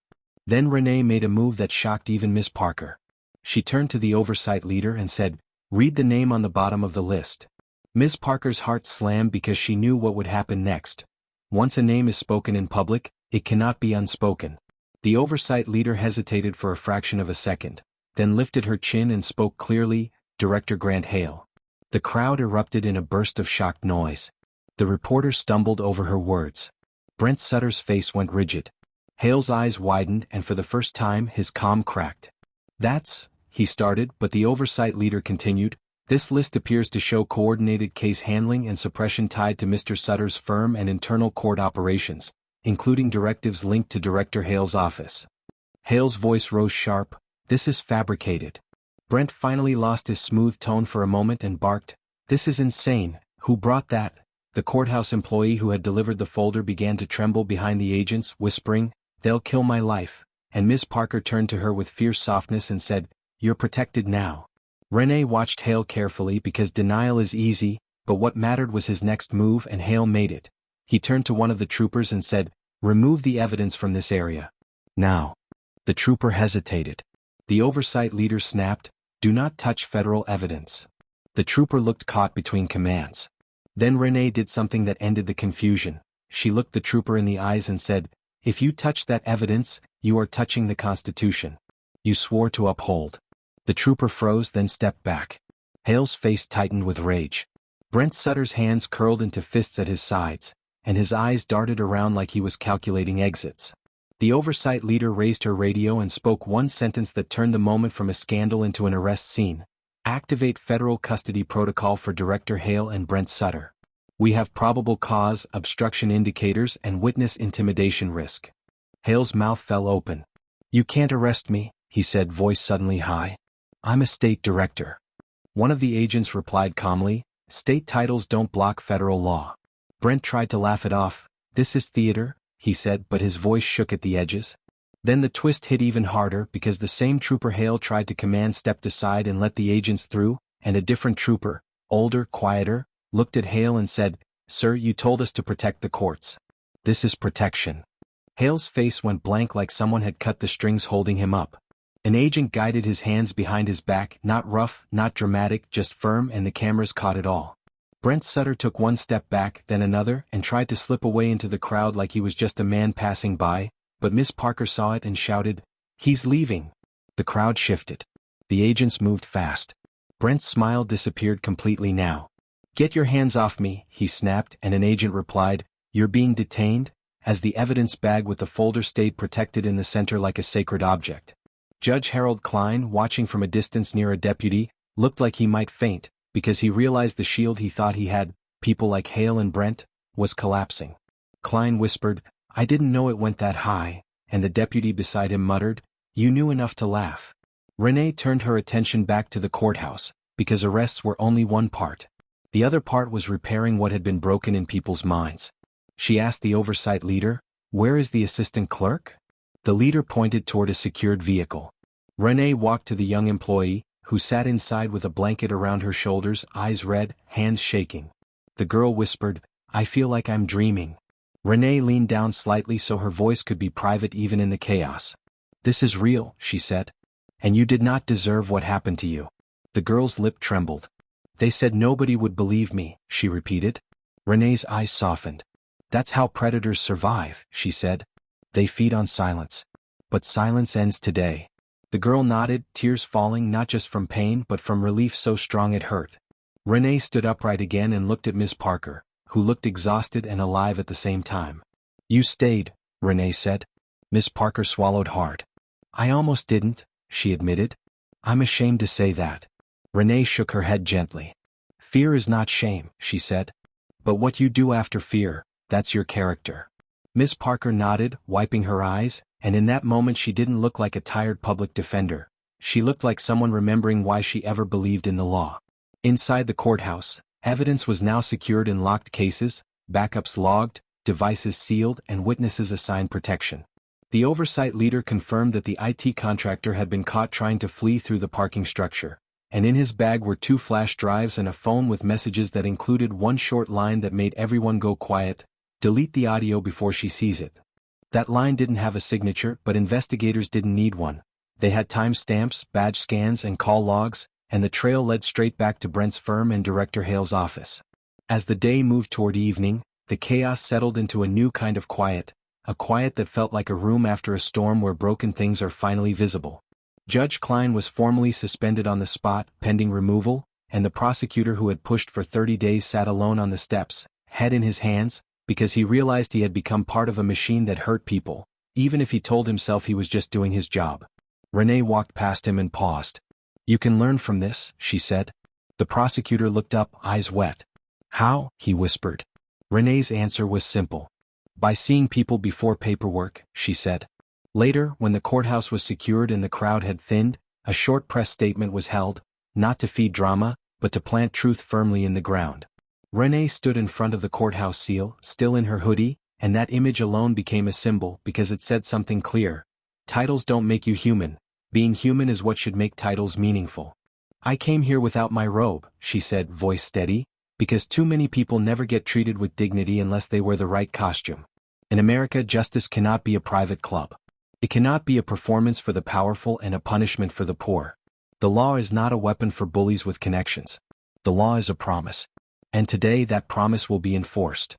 Then Renee made a move that shocked even Miss Parker. She turned to the oversight leader and said, read the name on the bottom of the list. Miss Parker's heart slammed because she knew what would happen next. Once a name is spoken in public, it cannot be unspoken. The oversight leader hesitated for a fraction of a second, then lifted her chin and spoke clearly, Director Grant Hale. The crowd erupted in a burst of shocked noise. The reporter stumbled over her words. Brent Sutter's face went rigid. Hale's eyes widened, and for the first time his calm cracked. That's, he started, but the oversight leader continued, this list appears to show coordinated case handling and suppression tied to Mr. Sutter's firm and internal court operations, including directives linked to Director Hale's office. Hale's voice rose sharp, this is fabricated. Brent finally lost his smooth tone for a moment and barked, this is insane, who brought that? The courthouse employee who had delivered the folder began to tremble behind the agents, whispering, they'll kill my life, and Miss Parker turned to her with fierce softness and said, you're protected now. Renee watched Hale carefully because denial is easy, but what mattered was his next move, and Hale made it. He turned to one of the troopers and said, remove the evidence from this area. Now. The trooper hesitated. The oversight leader snapped, do not touch federal evidence. The trooper looked caught between commands. Then Renee did something that ended the confusion. She looked the trooper in the eyes and said, if you touch that evidence, you are touching the Constitution. You swore to uphold. The trooper froze, then stepped back. Hale's face tightened with rage. Brent Sutter's hands curled into fists at his sides, and his eyes darted around like he was calculating exits. The oversight leader raised her radio and spoke one sentence that turned the moment from a scandal into an arrest scene. Activate federal custody protocol for Director Hale and Brent Sutter. We have probable cause, obstruction indicators, and witness intimidation risk. Hale's mouth fell open. You can't arrest me, he said, voice suddenly high. I'm a state director. One of the agents replied calmly, state titles don't block federal law. Brent tried to laugh it off. This is theater, he said, but his voice shook at the edges. Then the twist hit even harder because the same trooper Hale tried to command stepped aside and let the agents through, and a different trooper, older, quieter, looked at Hale and said, "Sir, you told us to protect the courts. This is protection." Hale's face went blank like someone had cut the strings holding him up. An agent guided his hands behind his back, not rough, not dramatic, just firm, and the cameras caught it all. Brent Sutter took one step back, then another, and tried to slip away into the crowd like he was just a man passing by, but Miss Parker saw it and shouted, "He's leaving!" The crowd shifted. The agents moved fast. Brent's smile disappeared completely now. "Get your hands off me," he snapped, and an agent replied, "You're being detained," as the evidence bag with the folder stayed protected in the center like a sacred object. Judge Harold Klein, watching from a distance near a deputy, looked like he might faint, because he realized the shield he thought he had, people like Hale and Brent, was collapsing. Klein whispered, "I didn't know it went that high," and the deputy beside him muttered, "You knew enough to laugh." Renee turned her attention back to the courthouse, because arrests were only one part. The other part was repairing what had been broken in people's minds. She asked the oversight leader, "Where is the assistant clerk?" The leader pointed toward a secured vehicle. Renee walked to the young employee, who sat inside with a blanket around her shoulders, eyes red, hands shaking. The girl whispered, "I feel like I'm dreaming." Renee leaned down slightly so her voice could be private even in the chaos. "This is real," she said. "And you did not deserve what happened to you." The girl's lip trembled. "They said nobody would believe me," she repeated. Renee's eyes softened. "That's how predators survive," she said. "They feed on silence. But silence ends today." The girl nodded, tears falling not just from pain but from relief so strong it hurt. Renee stood upright again and looked at Miss Parker, who looked exhausted and alive at the same time. "You stayed," Renee said. Miss Parker swallowed hard. "I almost didn't," she admitted. "I'm ashamed to say that." Renee shook her head gently. "Fear is not shame," she said. "But what you do after fear, that's your character." Miss Parker nodded, wiping her eyes, and in that moment she didn't look like a tired public defender. She looked like someone remembering why she ever believed in the law. Inside the courthouse, evidence was now secured in locked cases, backups logged, devices sealed, and witnesses assigned protection. The oversight leader confirmed that the IT contractor had been caught trying to flee through the parking structure, and in his bag were 2 flash drives and a phone with messages that included one short line that made everyone go quiet: "Delete the audio before she sees it." That line didn't have a signature, but investigators didn't need one. They had timestamps, badge scans, and call logs, and the trail led straight back to Brent's firm and Director Hale's office. As the day moved toward evening, the chaos settled into a new kind of quiet, a quiet that felt like a room after a storm where broken things are finally visible. Judge Klein was formally suspended on the spot, pending removal, and the prosecutor who had pushed for 30 days sat alone on the steps, head in his hands, because he realized he had become part of a machine that hurt people, even if he told himself he was just doing his job. Renee walked past him and paused. "You can learn from this," she said. The prosecutor looked up, eyes wet. "How?" he whispered. Renee's answer was simple. "By seeing people before paperwork," she said. Later, when the courthouse was secured and the crowd had thinned, a short press statement was held, not to feed drama, but to plant truth firmly in the ground. Renee stood in front of the courthouse seal, still in her hoodie, and that image alone became a symbol because it said something clear. Titles don't make you human. Being human is what should make titles meaningful. "I came here without my robe," she said, voice steady, "because too many people never get treated with dignity unless they wear the right costume. In America, justice cannot be a private club. It cannot be a performance for the powerful and a punishment for the poor. The law is not a weapon for bullies with connections. The law is a promise. And today that promise will be enforced."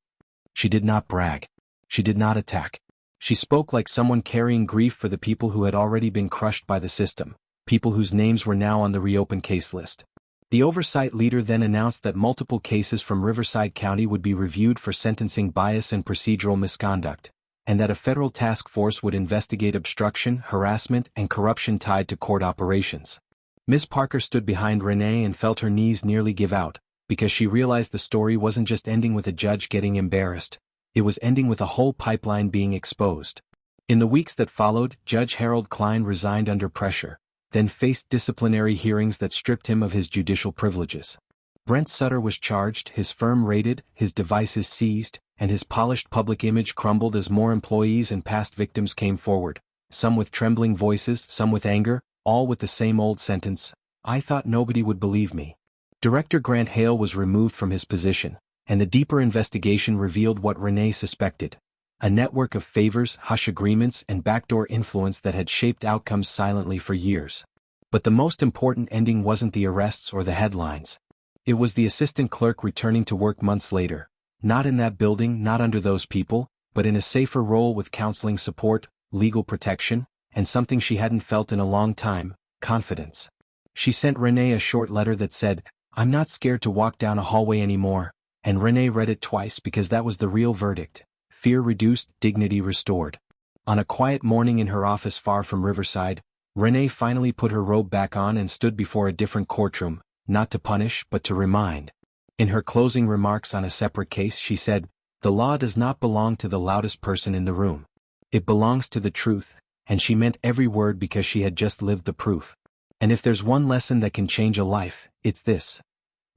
She did not brag. She did not attack. She spoke like someone carrying grief for the people who had already been crushed by the system, people whose names were now on the reopened case list. The oversight leader then announced that multiple cases from Riverside County would be reviewed for sentencing bias and procedural misconduct, and that a federal task force would investigate obstruction, harassment, and corruption tied to court operations. Miss Parker stood behind Renee and felt her knees nearly give out, because she realized the story wasn't just ending with a judge getting embarrassed, it was ending with a whole pipeline being exposed. In the weeks that followed, Judge Harold Klein resigned under pressure, then faced disciplinary hearings that stripped him of his judicial privileges. Brent Sutter was charged, his firm raided, his devices seized, and his polished public image crumbled as more employees and past victims came forward, some with trembling voices, some with anger, all with the same old sentence, "I thought nobody would believe me." Director Grant Hale was removed from his position, and the deeper investigation revealed what Renee suspected: a network of favors, hush agreements, and backdoor influence that had shaped outcomes silently for years. But the most important ending wasn't the arrests or the headlines. It was the assistant clerk returning to work months later, not in that building, not under those people, but in a safer role with counseling support, legal protection, and something she hadn't felt in a long time: confidence. She sent Renee a short letter that said, "I'm not scared to walk down a hallway anymore," and Renee read it twice because that was the real verdict: fear reduced, dignity restored. On a quiet morning in her office far from Riverside, Renee finally put her robe back on and stood before a different courtroom, not to punish but to remind. In her closing remarks on a separate case she said, "The law does not belong to the loudest person in the room. It belongs to the truth," and she meant every word because she had just lived the proof. And if there's one lesson that can change a life, it's this: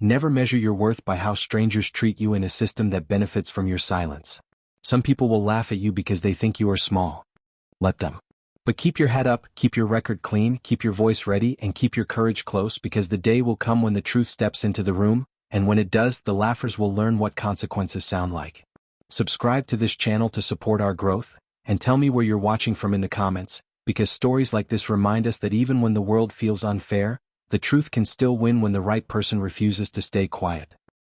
never measure your worth by how strangers treat you in a system that benefits from your silence. Some people will laugh at you because they think you are small. Let them. But keep your head up, keep your record clean, keep your voice ready, and keep your courage close, because the day will come when the truth steps into the room, and when it does, the laughers will learn what consequences sound like. Subscribe to this channel to support our growth, and tell me where you're watching from in the comments, because stories like this remind us that even when the world feels unfair, the truth can still win when the right person refuses to stay quiet.